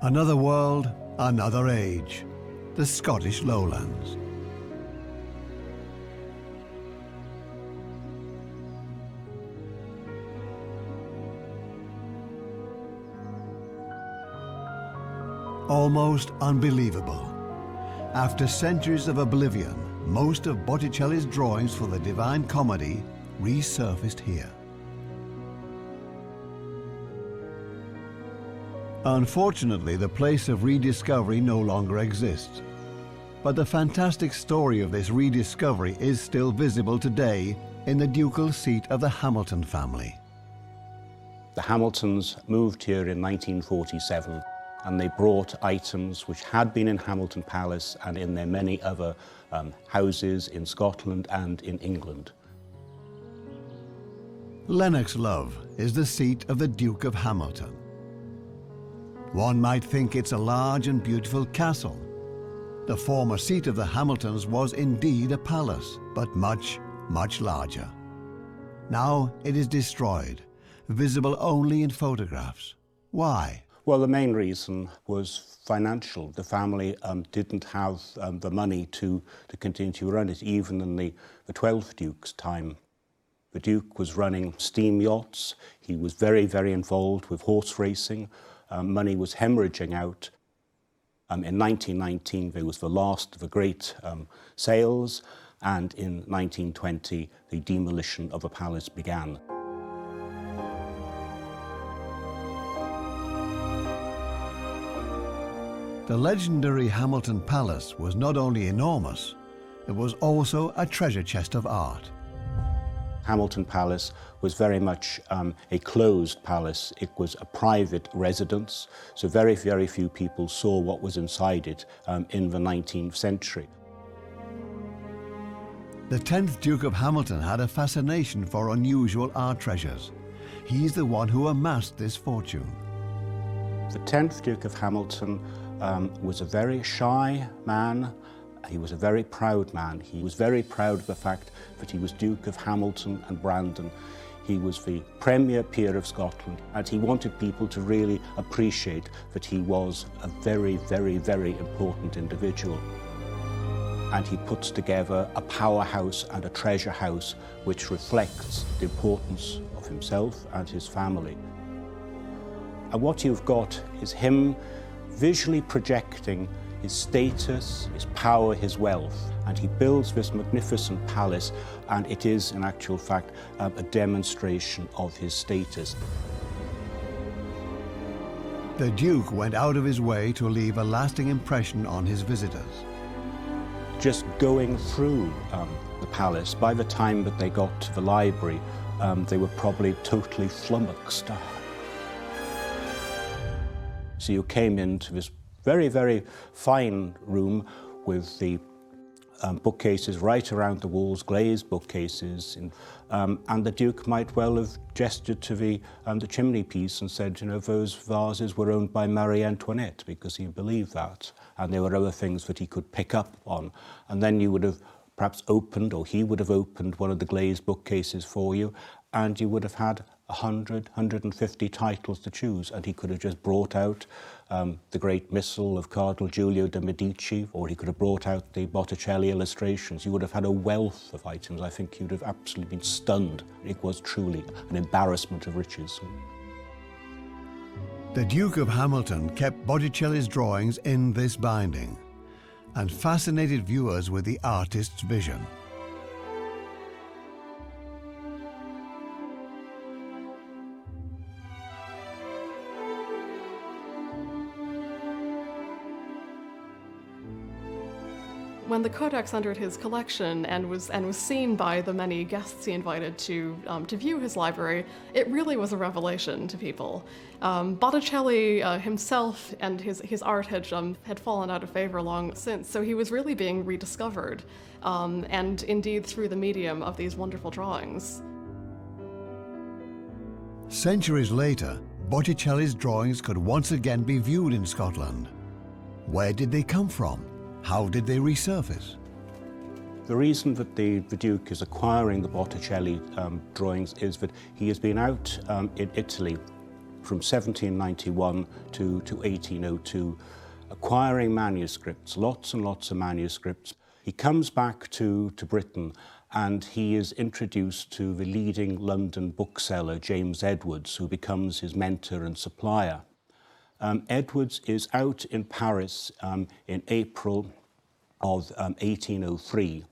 Another world, another age. The Scottish lowlands. Almost unbelievable. After centuries of oblivion, most of Botticelli's drawings for the Divine Comedy resurfaced here. Unfortunately, the place of rediscovery no longer exists. But the fantastic story of this rediscovery is still visible today in the ducal seat of the Hamilton family. The Hamiltons moved here in 1947, and they brought items which had been in Hamilton Palace and in their many other houses in Scotland and in England. Lennoxlove is the seat of the Duke of Hamilton. One might think it's a large and beautiful castle. The former seat of the Hamiltons was indeed a palace, but much, much larger. Now it is destroyed, visible only in photographs. Why? Well, the main reason was financial. The family didn't have the money to continue to run it, even in the 12th Duke's time. The Duke was running steam yachts. He was very, very involved with horse racing. Money was hemorrhaging out. In 1919, there was the last of the great sales, and in 1920, the demolition of the palace began. The legendary Hamilton Palace was not only enormous, it was also a treasure chest of art. Hamilton Palace was very much a closed palace. It was a private residence, so very, very few people saw what was inside it in the 19th century. The 10th Duke of Hamilton had a fascination for unusual art treasures. He's the one who amassed this fortune. The 10th Duke of Hamilton was a very shy man. He was a very proud man. He was very proud of the fact that he was Duke of Hamilton and Brandon. He was the premier peer of Scotland, and he wanted people to really appreciate that he was a very, very, very important individual. And he puts together a powerhouse and a treasure house which reflects the importance of himself and his family. And what you've got is him visually projecting his status, his power, his wealth, and he builds this magnificent palace, and it is, in actual fact, a demonstration of his status. The Duke went out of his way to leave a lasting impression on his visitors. Just going through the palace, by the time that they got to the library, they were probably totally flummoxed. So you came into this very, very fine room with the bookcases right around the walls, glazed bookcases, and the Duke might well have gestured to the chimney piece and said, you know, those vases were owned by Marie Antoinette, because he believed that, and there were other things that he could pick up on. And then you would have perhaps opened, or he would have opened one of the glazed bookcases for you, and you would have had 100, 150 titles to choose, and he could have just brought out the Great Missal of Cardinal Giulio de' Medici, or he could have brought out the Botticelli illustrations. You would have had a wealth of items. I think you'd have absolutely been stunned. It was truly an embarrassment of riches. The Duke of Hamilton kept Botticelli's drawings in this binding and fascinated viewers with the artist's vision. When the Codex entered his collection and was seen by the many guests he invited to view his library, it really was a revelation to people. Botticelli himself and his art had fallen out of favor long since, so he was really being rediscovered, and indeed through the medium of these wonderful drawings. Centuries later, Botticelli's drawings could once again be viewed in Scotland. Where did they come from? How did they resurface? The reason that the Duke is acquiring the Botticelli drawings is that he has been out in Italy from 1791 to 1802, acquiring manuscripts, lots and lots of manuscripts. He comes back to Britain, and he is introduced to the leading London bookseller, James Edwards, who becomes his mentor and supplier. Edwards is out in Paris in April of 1803.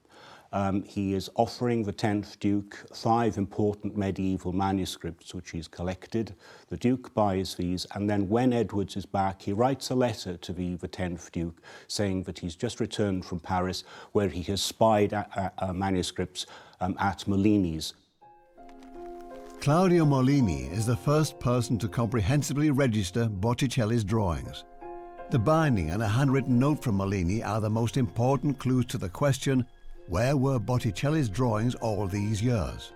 He is offering the 10th Duke 5 important medieval manuscripts which he's collected. The Duke buys these, and then when Edwards is back, he writes a letter to the 10th Duke saying that he's just returned from Paris, where he has spied manuscripts at Molini's. Claudio Molini is the first person to comprehensively register Botticelli's drawings. The binding and a handwritten note from Molini are the most important clues to the question, where were Botticelli's drawings all these years?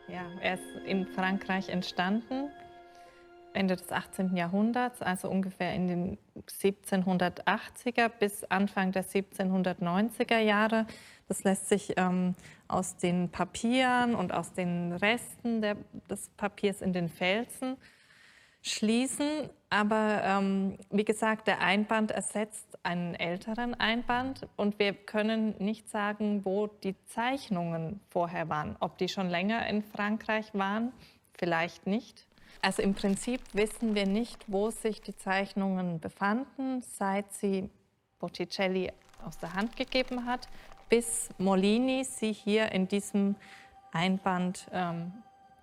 Ja, ist in Frankreich entstanden, Ende des 18. Jahrhunderts, also ungefähr in den 1780er bis Anfang der 1790er Jahre. Das lässt sich aus den Papieren und aus den Resten des Papiers in den Felsen schließen. Aber wie gesagt, der Einband ersetzt einen älteren Einband und wir können nicht sagen, wo die Zeichnungen vorher waren. Ob die schon länger in Frankreich waren, vielleicht nicht. Also im Prinzip wissen wir nicht, wo sich die Zeichnungen befanden, seit sie Botticelli aus der Hand gegeben hat, bis Molini sie hier in diesem Einband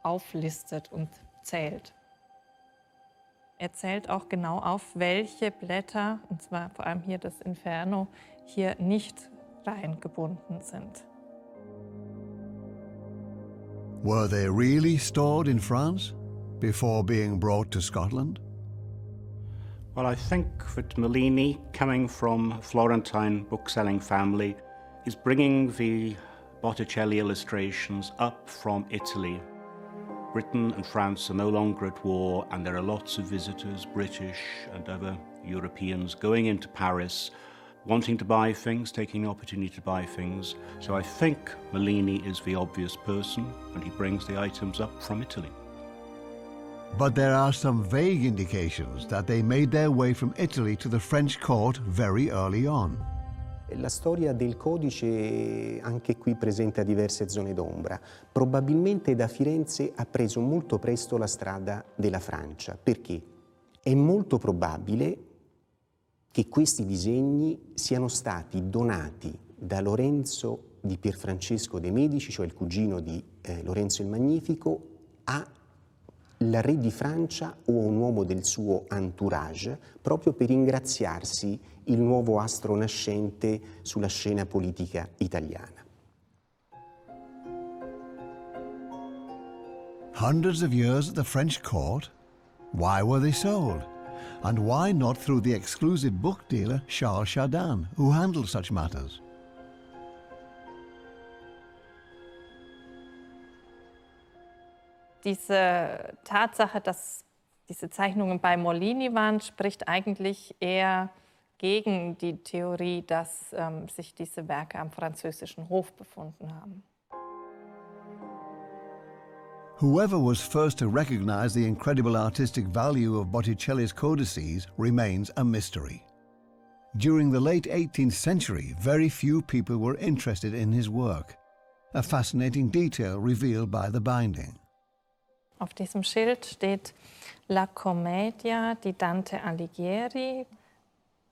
auflistet und zählt. Er zählt auch genau auf, welche Blätter, und zwar vor allem hier das Inferno, hier nicht reingebunden sind. Were they really stored in France before being brought to Scotland? Well, I think that Mellini, coming from a Florentine bookselling family, is bringing the Botticelli illustrations up from Italy. Britain and France are no longer at war, and there are lots of visitors, British and other Europeans, going into Paris, wanting to buy things, taking the opportunity to buy things. So I think Mellini is the obvious person, and he brings the items up from Italy. But there are some vague indications that they made their way from Italy to the French court very early on. La storia del codice anche qui presenta diverse zone d'ombra. Probabilmente da Firenze ha preso molto presto la strada della Francia. Perché? È molto probabile che questi disegni siano stati donati da Lorenzo di Pierfrancesco de' Medici, cioè il cugino di Lorenzo il Magnifico, al re di Francia o a un uomo del suo entourage, proprio per ringraziarsi il nuovo astro nascente sulla scena politica italiana. Hundreds of years at the French court? Why were they sold? And why not through the exclusive book dealer Charles Chardin, who handled such matters? Diese Tatsache, dass diese Zeichnungen bei Mellini waren, spricht eigentlich eher gegen die Theorie, dass sich diese Werke am französischen Hof befunden haben. Whoever was first to recognize the incredible artistic value of Botticelli's codices remains a mystery. During the late 18th century, very few people were interested in his work, a fascinating detail revealed by the binding. Auf diesem Schild steht La Commedia di Dante Alighieri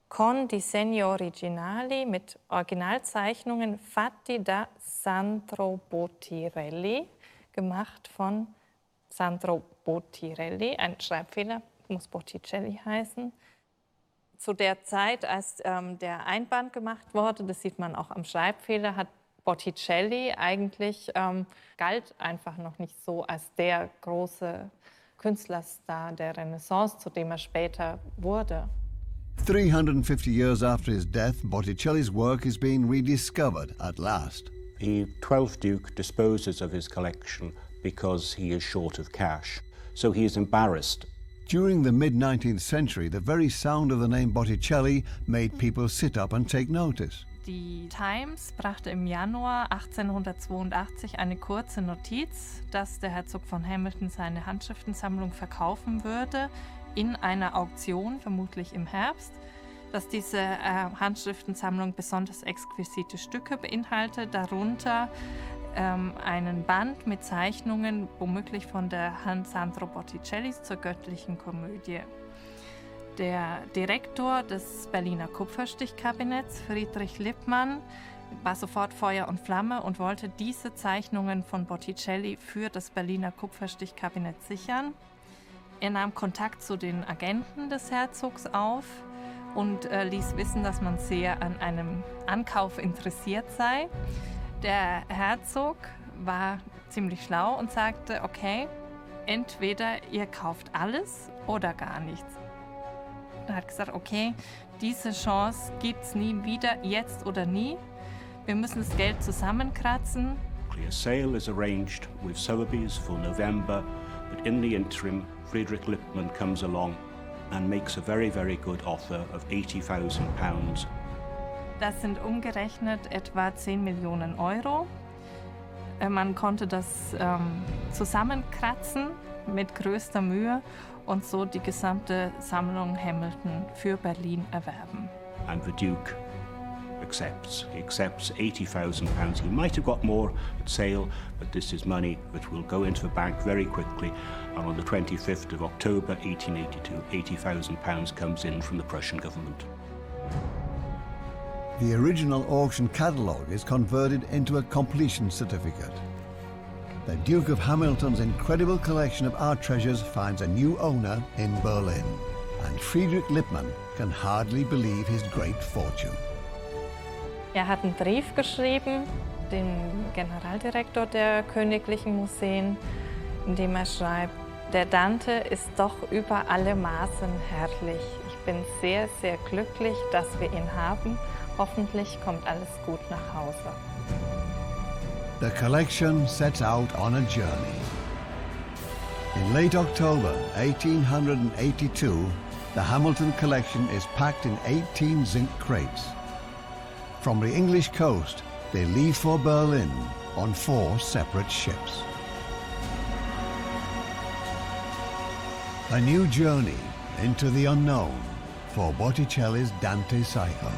con disegni originali mit Originalzeichnungen fatti da Sandro Botticelli, gemacht von Sandro Botticelli, ein Schreibfehler, muss Botticelli heißen. Zu der Zeit, als der Einband gemacht wurde, das sieht man auch am Schreibfehler, hat Botticelli eigentlich galt einfach noch nicht so als der große Künstlerstar der Renaissance, zu dem er später wurde. 350 years after his death, Botticelli's work is being rediscovered at last. The 12th Duke disposes of his collection because he is short of cash, so he is embarrassed. During the mid-19th century, the very sound of the name Botticelli made people sit up and take notice. Die Times brachte im Januar 1882 eine kurze Notiz, dass der Herzog von Hamilton seine Handschriftensammlung verkaufen würde in einer Auktion, vermutlich im Herbst, dass diese Handschriftensammlung besonders exquisite Stücke beinhaltet, darunter einen Band mit Zeichnungen, womöglich von der Hand Sandro Botticellis zur Göttlichen Komödie. Der Direktor des Berliner Kupferstichkabinetts, Friedrich Lippmann, war sofort Feuer und Flamme und wollte diese Zeichnungen von Botticelli für das Berliner Kupferstichkabinett sichern. Er nahm Kontakt zu den Agenten des Herzogs auf und ließ wissen, dass man sehr an einem Ankauf interessiert sei. Der Herzog war ziemlich schlau und sagte, okay, entweder ihr kauft alles oder gar nichts. Er hat gesagt, okay, diese Chance gibt es nie wieder, jetzt oder nie. Wir müssen das Geld zusammenkratzen. A sale is arranged with Sotheby's for November, but in the interim, Friedrich Lippmann comes along and makes a very, very good offer of £80,000. Das sind umgerechnet etwa 10 Millionen Euro. Man konnte das zusammenkratzen mit größter Mühe und so die gesamte Sammlung Hamilton für Berlin erwerben. And the Duke accepts. He accepts £80,000. He might have got more at sale, but this is money that will go into the bank very quickly. And on the 25th of October 1882, £80,000 comes in from the Prussian government. The original auction catalogue is converted into a completion certificate. the Duke of Hamilton's incredible collection of art treasures finds a new owner in Berlin, and Friedrich Lippmann can hardly believe his great fortune. Er hat einen Brief geschrieben, dem Generaldirektor der Königlichen Museen, in dem er schreibt, der Dante ist doch über alle Maßen herrlich. Ich bin sehr, sehr glücklich, dass wir ihn haben. Hoffentlich kommt alles gut nach Hause. The collection sets out on a journey. In late October 1882, the Hamilton collection is packed in 18 zinc crates. From the English coast, they leave for Berlin on 4 separate ships. A new journey into the unknown for Botticelli's Dante cycle.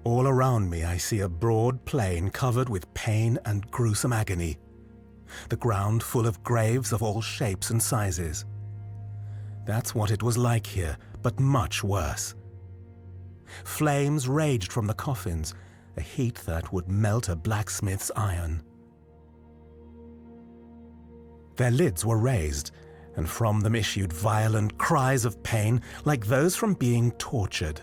All around me I see a broad plain covered with pain and gruesome agony, the ground full of graves of all shapes and sizes. That's what it was like here, but much worse. Flames raged from the coffins, a heat that would melt a blacksmith's iron. Their lids were raised, and from them issued violent cries of pain like those from being tortured.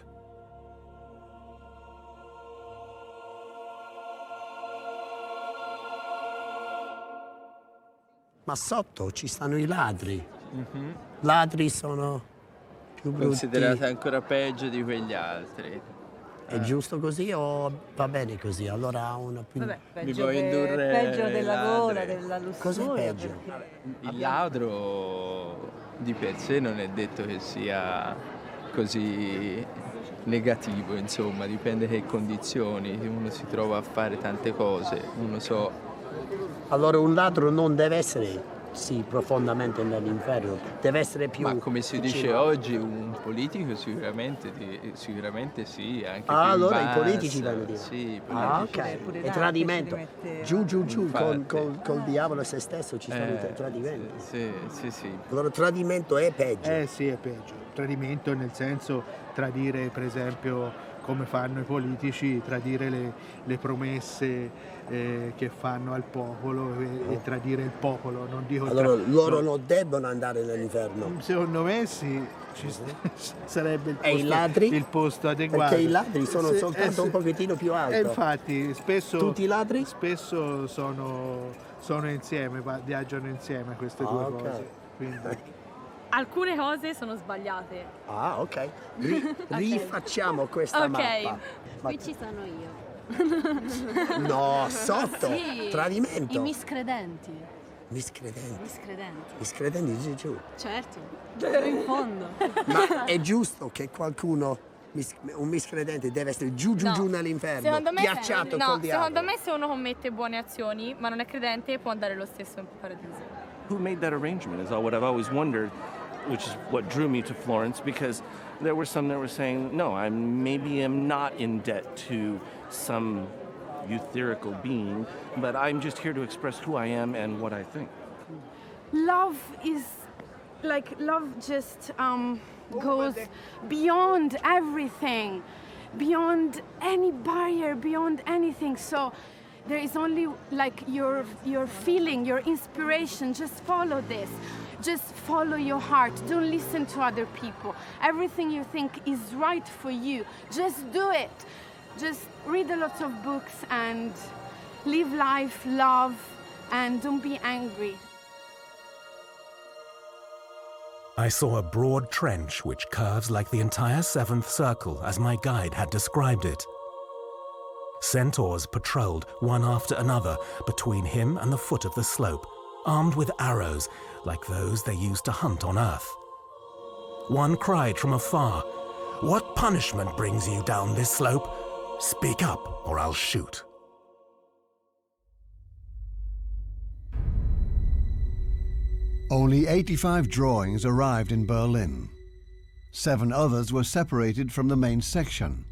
Ma sotto ci stanno i ladri. Ladri sono più brutti. Considerati ancora peggio di quegli altri. È giusto così o va bene così? Allora ha una più... Vabbè, Mi vuoi indurre peggio della gola, ladri. della lussuria. Cos'è peggio? Il ladro di per sé non è detto che sia così negativo, insomma, dipende che condizioni, uno si trova a fare tante cose, uno so. Allora un ladro non deve essere, sì, profondamente nell'inferno, deve essere più... Ma come si dice oggi, un politico sicuramente sì, anche più allora in i politici basso, vanno dire. sì, Ok, e tradimento. Giù, col diavolo e se stesso ci stanno i tradimenti. Sì. Allora tradimento è peggio. Sì, è peggio. Tradimento nel senso tradire, per esempio, come fanno i politici, tradire le promesse che fanno al popolo e tradire il popolo. Non dico allora loro non debbono andare nell'inferno. Secondo me sì, sarebbe il posto adeguato. Perché i ladri sono soltanto un pochettino più alti. Infatti spesso tutti i ladri? Spesso sono insieme, viaggiano insieme queste due cose. Quindi. Alcune cose sono sbagliate. Ah, ok. Rifacciamo questa mappa. Qui ci sono io. No, sotto. Sì, tradimento. I miscredenti. Miscredenti giù. Certo, in fondo. Ma è giusto che qualcuno, un miscredente, deve essere giù nell'inferno, secondo me ghiacciato col diavolo? Secondo me se uno commette buone azioni, ma non è credente, può andare lo stesso in paradiso. Who made that arrangement is what I've always wondered, which is what drew me to Florence, because there were some that were saying, no, I maybe am not in debt to some etherical being, but I'm just here to express who I am and what I think. Love just goes beyond everything, beyond any barrier, beyond anything. So there is only like your feeling, your inspiration. Just follow this. Just follow your heart. Don't listen to other people. Everything you think is right for you. Just do it. Just read a lot of books and live life, love, and don't be angry. I saw a broad trench which curves like the entire seventh circle as my guide had described it. Centaurs patrolled one after another between him and the foot of the slope, armed with arrows like those they used to hunt on Earth. One cried from afar, "What punishment brings you down this slope? Speak up or I'll shoot." Only 85 drawings arrived in Berlin. 7 others were separated from the main section.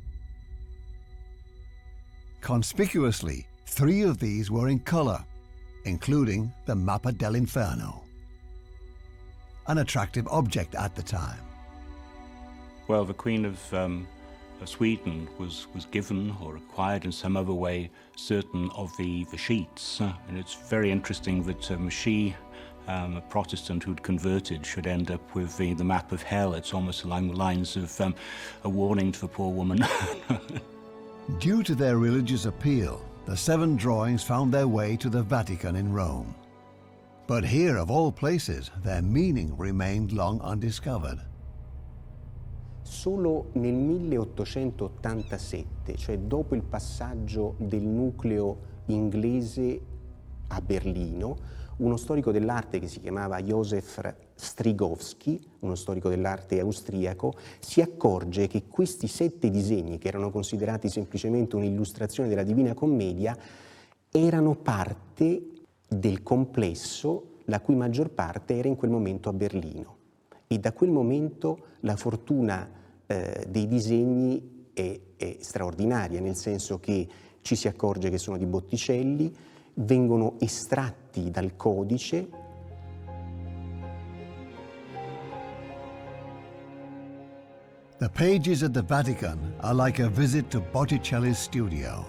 Conspicuously, 3 of these were in color, including the Mappa dell'Inferno. an attractive object at the time. Well, the Queen of Sweden was given or acquired in some other way certain of the sheets. And it's very interesting that she, a Protestant who'd converted, should end up with the map of hell. It's almost along the lines of a warning to the poor woman. Due to their religious appeal, the 7 drawings found their way to the Vatican in Rome. But here, of all places, their meaning remained long undiscovered. Solo nel 1887, cioè dopo il passaggio del nucleo inglese a Berlino, uno storico dell'arte che si chiamava Józef Strigowski, uno storico dell'arte austriaco, si accorge che questi 7 disegni, che erano considerati semplicemente un'illustrazione della Divina Commedia, erano parte del complesso la cui maggior parte era in quel momento a Berlino. E da quel momento la fortuna dei disegni è straordinaria, nel senso che ci si accorge che sono di Botticelli, vengono estratti dal codice. The pages at the Vatican are like a visit to Botticelli's studio.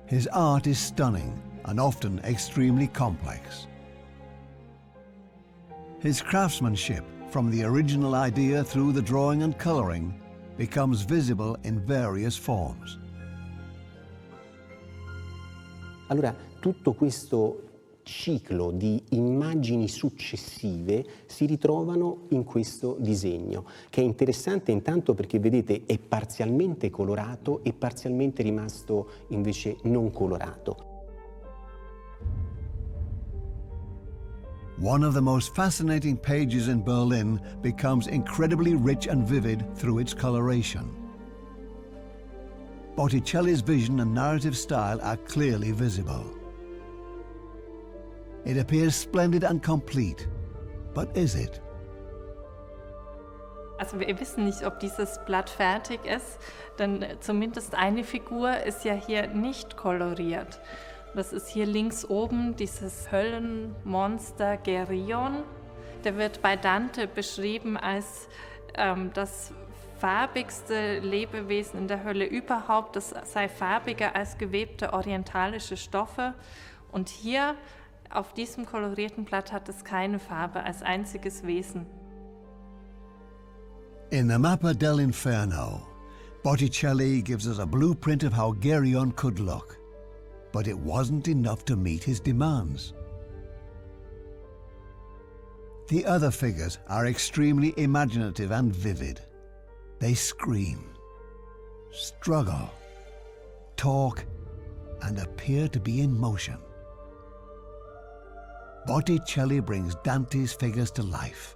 His art is stunning and often extremely complex. His craftsmanship, from the original idea through the drawing and coloring, becomes visible in various forms. Allora, tutto questo ciclo di immagini successive si ritrovano in questo disegno, che è interessante intanto perché, vedete, è parzialmente colorato e parzialmente rimasto invece non colorato. One of the most fascinating pages in Berlin becomes incredibly rich and vivid through its coloration. Botticelli's vision and narrative style are clearly visible. It appears splendid and complete, but is it? Also wir wissen nicht, ob dieses Blatt fertig ist, denn zumindest eine Figur ist ja hier nicht koloriert. Das ist hier links oben dieses Höllenmonster Geryon. Der wird bei Dante beschrieben als das farbigste Lebewesen in der Hölle überhaupt. Das sei farbiger als gewebte orientalische Stoffe. Und hier auf diesem kolorierten Blatt hat es keine Farbe als einziges Wesen. In the Mappa dell'Inferno, Botticelli gives us a blueprint of how Geryon could look. But it wasn't enough to meet his demands. The other figures are extremely imaginative and vivid. They scream, struggle, talk, and appear to be in motion. Botticelli brings Dante's figures to life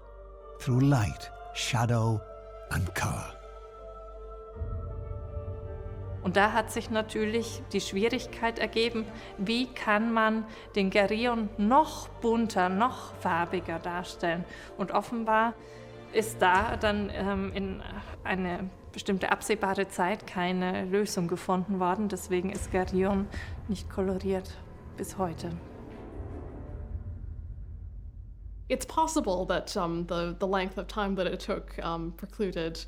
through light, shadow, and color. Und da hat sich natürlich die Schwierigkeit ergeben, wie kann man den Geryon noch bunter, noch farbiger darstellen. Und offenbar ist da dann in eine bestimmte absehbare Zeit keine Lösung gefunden worden. Deswegen ist Geryon nicht koloriert bis heute. It's possible that the length of time that it took precluded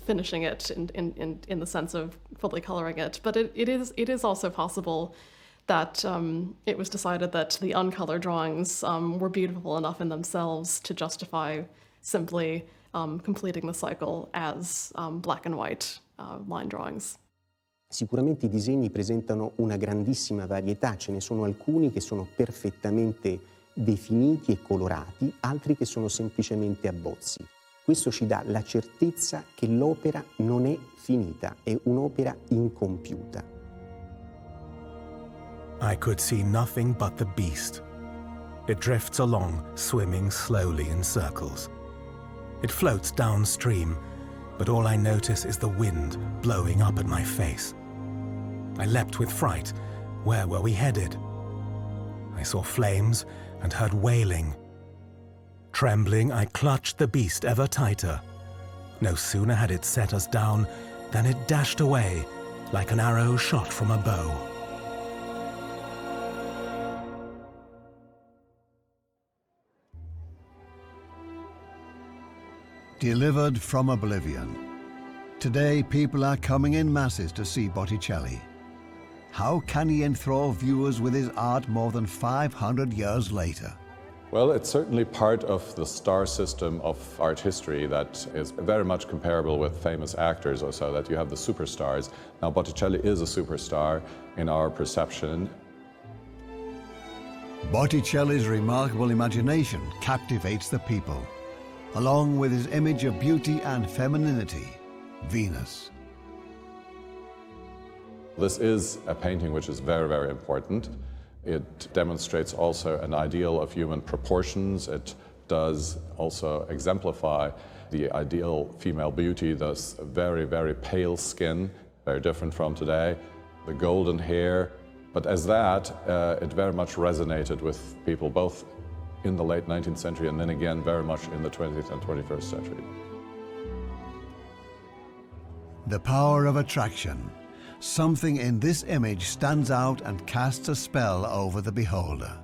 finishing it in the sense of fully coloring it, but it is also possible that it was decided that the uncolored drawings were beautiful enough in themselves to justify simply completing the cycle as black and white line drawings. Sicuramente i disegni presentano una grandissima varietà, ce ne sono alcuni che sono perfettamente definiti e colorati, altri che sono semplicemente abbozzi. Questo ci dà la certezza che l'opera non è finita, è un'opera incompiuta. I could see nothing but the beast. It drifts along, swimming slowly in circles. It floats downstream, but all I notice is the wind blowing up at my face. I leapt with fright. Where were we headed? I saw flames and heard wailing. Trembling, I clutched the beast ever tighter. No sooner had it set us down than it dashed away like an arrow shot from a bow. Delivered from oblivion. Today, people are coming in masses to see Botticelli. How can he enthrall viewers with his art more than 500 years later? Well, it's certainly part of the star system of art history that is very much comparable with famous actors or so, that you have the superstars. Now, Botticelli is a superstar in our perception. Botticelli's remarkable imagination captivates the people, along with his image of beauty and femininity, Venus. This is a painting which is very, very important. It demonstrates also an ideal of human proportions. It does also exemplify the ideal female beauty, thus very, very pale skin, very different from today, the golden hair. But as that, it very much resonated with people both in the late 19th century and then again very much in the 20th and 21st century. The power of attraction. Something in this image stands out and casts a spell over the beholder.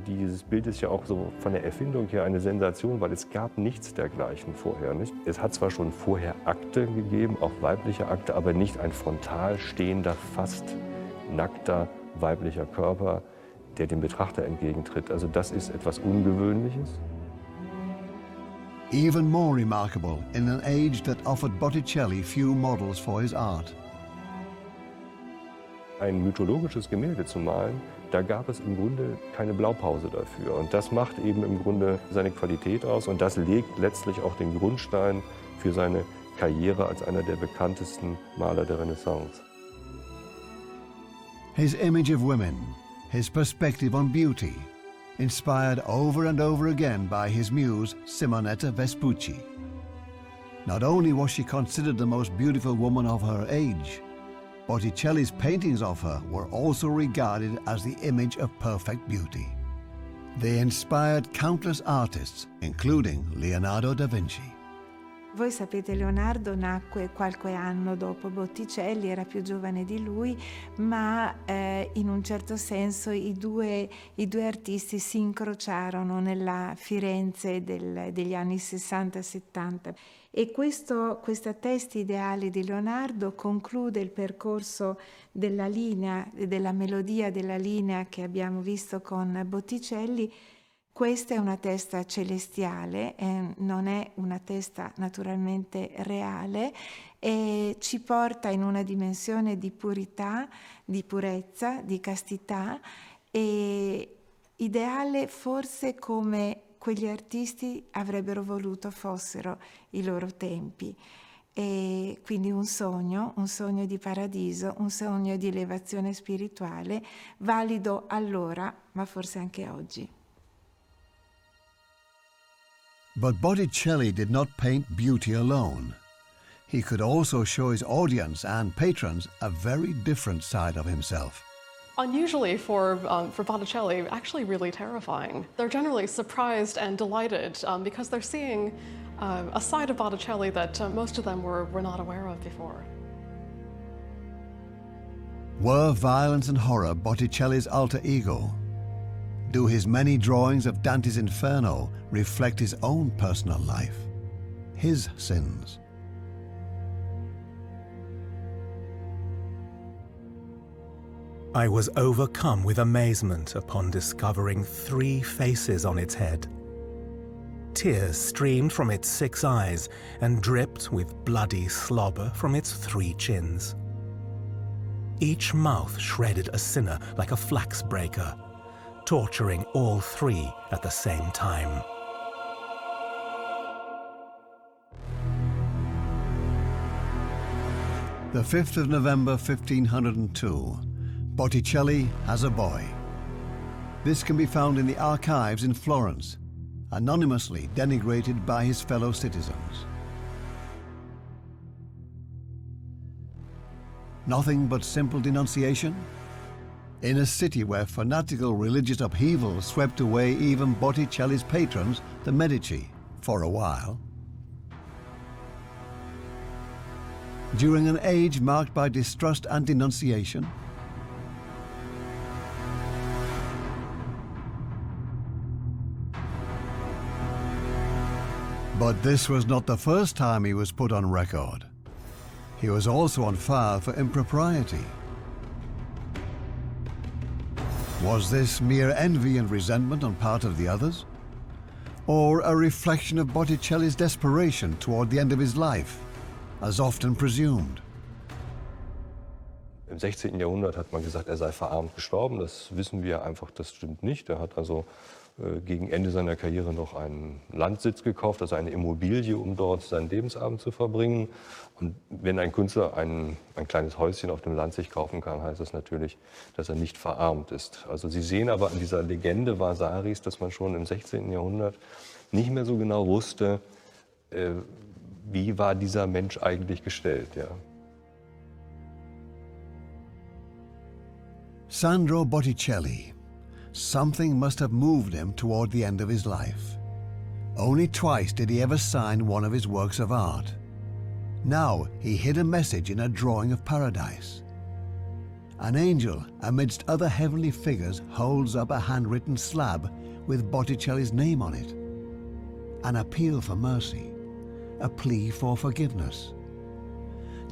Dieses Bild ist ja auch so von der Erfindung her eine Sensation, weil es gab nichts dergleichen vorher, nicht? Es hat zwar schon vorher Akte gegeben, auch weibliche Akte, aber nicht ein frontal stehender, fast nackter weiblicher Körper, der dem Betrachter entgegentritt. Also das ist etwas Ungewöhnliches. Even more remarkable in an age that offered Botticelli few models for his art. Ein mythologisches Gemälde zu malen, da gab es im Grunde keine Blaupause dafür. Und das macht eben im Grunde seine Qualität aus und das legt letztlich auch den Grundstein für seine Karriere als einer der bekanntesten Maler der Renaissance. His image of women, his perspective on beauty, inspired over and over again by his muse, Simonetta Vespucci. Not only was she considered the most beautiful woman of her age, Botticelli's paintings of her were also regarded as the image of perfect beauty. They inspired countless artists, including Leonardo da Vinci. Voi sapete, Leonardo nacque qualche anno dopo Botticelli, era più giovane di lui, ma in un certo senso i due artisti si incrociarono nella Firenze degli anni 60-70 e questa testa ideale di Leonardo conclude il percorso della linea, della melodia della linea che abbiamo visto con Botticelli. Questa è una testa celestiale, non è una testa naturalmente reale e ci porta in una dimensione di purità, di purezza, di castità e ideale forse come quegli artisti avrebbero voluto fossero i loro tempi. E quindi un sogno di paradiso, un sogno di elevazione spirituale, valido allora, ma forse anche oggi. But Botticelli did not paint beauty alone. He could also show his audience and patrons a very different side of himself. Unusually for Botticelli, actually really terrifying. They're generally surprised and delighted because they're seeing a side of Botticelli that most of them were not aware of before. Were violence and horror Botticelli's alter ego? Do his many drawings of Dante's Inferno reflect his own personal life, his sins? I was overcome with amazement upon discovering 3 faces on its head. Tears streamed from its 6 eyes and dripped with bloody slobber from its 3 chins. Each mouth shredded a sinner like a flax breaker, torturing all 3 at the same time. The 5th of November 1502, Botticelli has a boy. This can be found in the archives in Florence, anonymously denigrated by his fellow citizens. Nothing but simple denunciation? In a city where fanatical religious upheaval swept away even Botticelli's patrons, the Medici, for a while. During an age marked by distrust and denunciation, But this was not the first time he was put on record. He was also on file for impropriety. Was this mere envy and resentment on part of the others? Or a reflection of Botticelli's desperation toward the end of his life, as often presumed? Im 16. Jahrhundert hat man gesagt, er sei verarmt gestorben. Das wissen wir einfach, das stimmt nicht. Er hat also gegen Ende seiner Karriere noch einen Landsitz gekauft, also eine Immobilie, um dort seinen Lebensabend zu verbringen. Und wenn ein Künstler ein kleines Häuschen auf dem Land sich kaufen kann, heißt das natürlich, dass er nicht verarmt ist. Also Sie sehen aber an dieser Legende Vasaris, dass man schon im 16. Jahrhundert nicht mehr so genau wusste, wie war dieser Mensch eigentlich gestellt. Ja. Sandro Botticelli. Something must have moved him toward the end of his life. Only twice did he ever sign one of his works of art. Now he hid a message in a drawing of paradise. An angel, amidst other heavenly figures, holds up a handwritten slab with Botticelli's name on it. An appeal for mercy, a plea for forgiveness.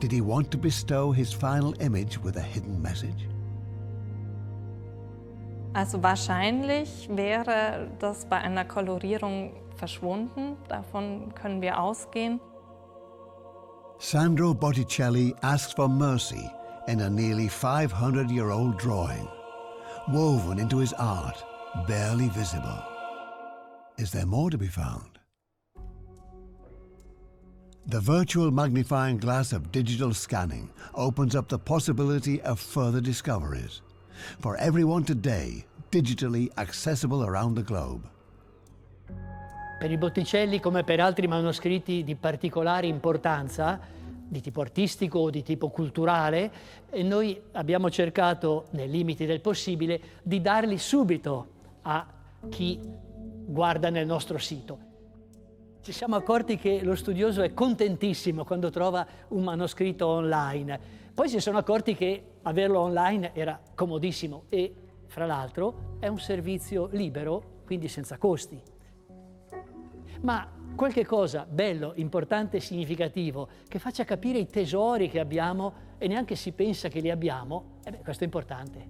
Did he want to bestow his final image with a hidden message? Also wahrscheinlich wäre das bei einer Kolorierung verschwunden, davon können wir ausgehen. Sandro Botticelli asks for mercy in a nearly 500-year-old drawing, woven into his art, barely visible. Is there more to be found? The virtual magnifying glass of digital scanning opens up the possibility of further discoveries. For everyone today, digitally accessible around the globe. Per il Botticelli, come per altri manoscritti di particolare importanza, di tipo artistico o di tipo culturale, noi abbiamo cercato, nei limiti del possibile, di darli subito a chi guarda nel nostro sito. Ci siamo accorti che lo studioso è contentissimo quando trova un manoscritto online. Poi si sono accorti che averlo online era comodissimo e, fra l'altro, è un servizio libero, quindi senza costi. Ma qualche cosa bello, importante e significativo che faccia capire i tesori che abbiamo e neanche si pensa che li abbiamo, questo è importante.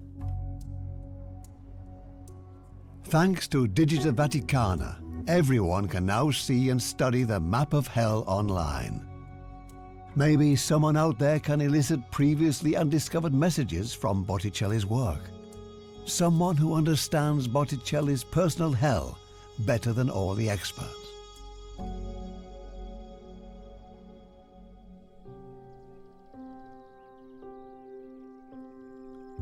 Thanks to Digita Vaticana, everyone can now see and study the map of hell online. Maybe someone out there can elicit previously undiscovered messages from Botticelli's work. Someone who understands Botticelli's personal hell better than all the experts.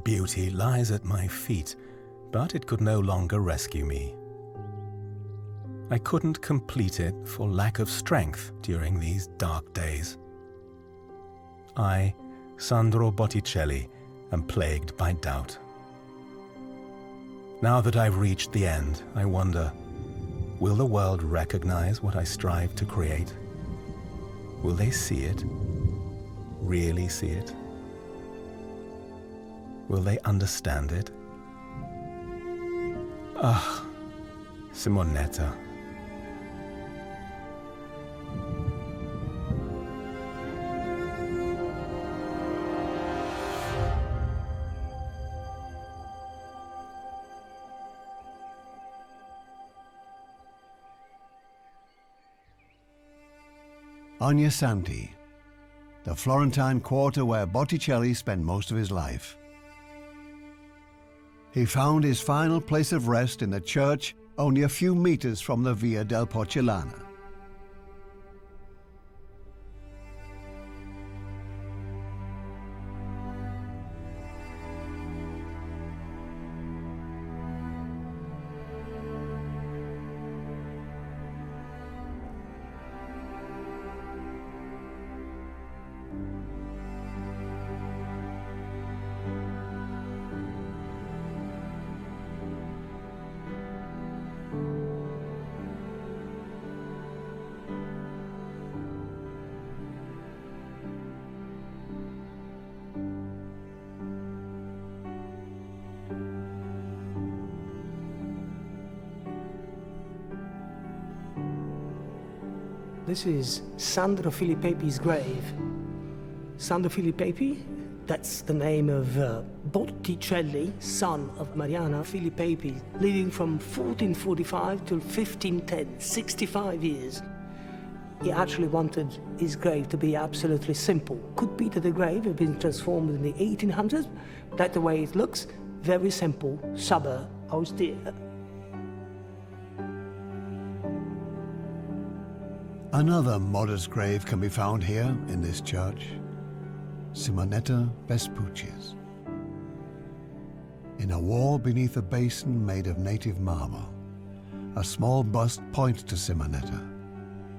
Beauty lies at my feet, but it could no longer rescue me. I couldn't complete it for lack of strength during these dark days. I, Sandro Botticelli, am plagued by doubt. Now that I've reached the end, I wonder, will the world recognize what I strive to create? Will they see it? Really see it? Will they understand it? Ah, Simonetta. Ognissanti, the Florentine quarter where Botticelli spent most of his life. He found his final place of rest in the church only a few meters from the Via del Porcellana. This is Sandro Filippe's grave. Sandro Filippi, that's the name of Botticelli, son of Mariana Filippi, living from 1445 till 1510, 65 years. He actually wanted his grave to be absolutely simple. Could be that the grave had been transformed in the 1800s, but that's the way it looks, very simple, sober, austere. Another modest grave can be found here in this church, Simonetta Vespucci's. In a wall beneath a basin made of native marble, a small bust points to Simonetta,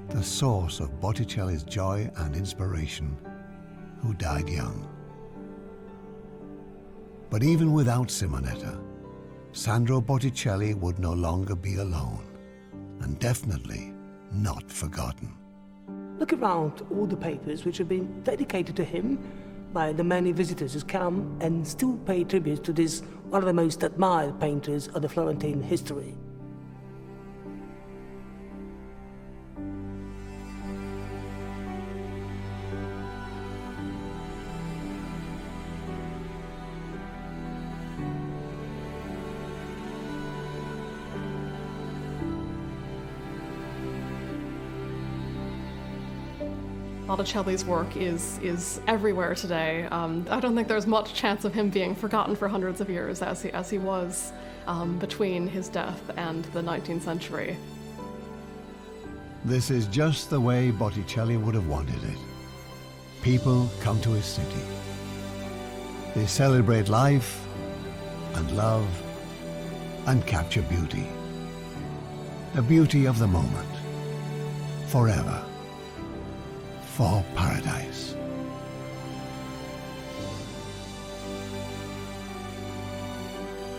the source of Botticelli's joy and inspiration, who died young. But even without Simonetta, Sandro Botticelli would no longer be alone, and definitely not forgotten. Look around all the papers which have been dedicated to him by the many visitors who come and still pay tribute to this one of the most admired painters of the Florentine history. Botticelli's work is everywhere today. I don't think there's much chance of him being forgotten for hundreds of years as he was between his death and the 19th century. This is just the way Botticelli would have wanted it. People come to his city. They celebrate life and love and capture beauty. The beauty of the moment. Forever. For paradise.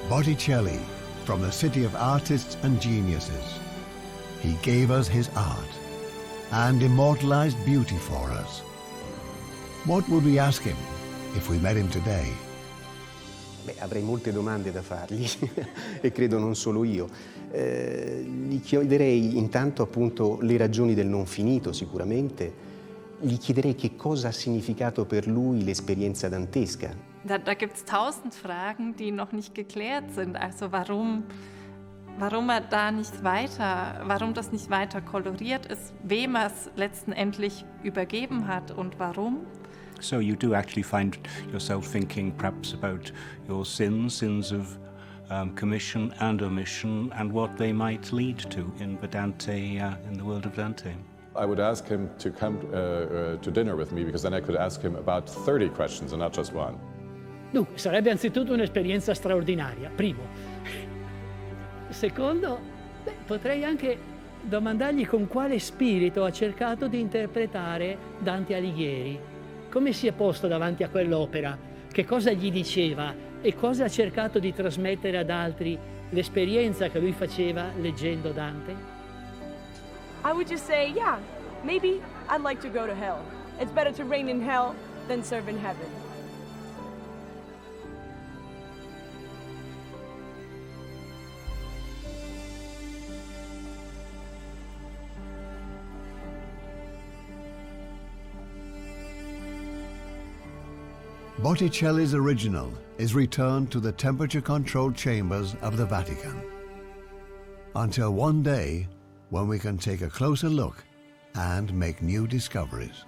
Botticelli, from the city of artists and geniuses, he gave us his art and immortalized beauty for us. What would we ask him if we met him today? Beh, avrei molte domande da fargli e credo non solo io. Gli chiederei intanto appunto le ragioni del non finito sicuramente. Gli chiederei che cosa ha significato per lui l'esperienza dantesca. Da gibt es 1000 Fragen, die noch nicht geklärt sind. Also warum er da nicht weiter, warum das nicht weiter koloriert ist, wem er es letztendlich übergeben hat und warum. So you do actually find yourself thinking perhaps about your sins of commission and omission, and what they might lead to in the world of Dante. I would ask him to come to dinner with me, because then I could ask him about 30 questions and not just one. Dunque, sarebbe anzitutto un'esperienza straordinaria, primo. Secondo, potrei anche domandargli con quale spirito ha cercato di interpretare Dante Alighieri. Come si è posto davanti a quell'opera? Che cosa gli diceva? E cosa ha cercato di trasmettere ad altri? L'esperienza che lui faceva leggendo Dante? I would just say, yeah, maybe I'd like to go to hell. It's better to reign in hell than serve in heaven. Botticelli's original is returned to the temperature-controlled chambers of the Vatican. Until one day, when we can take a closer look and make new discoveries.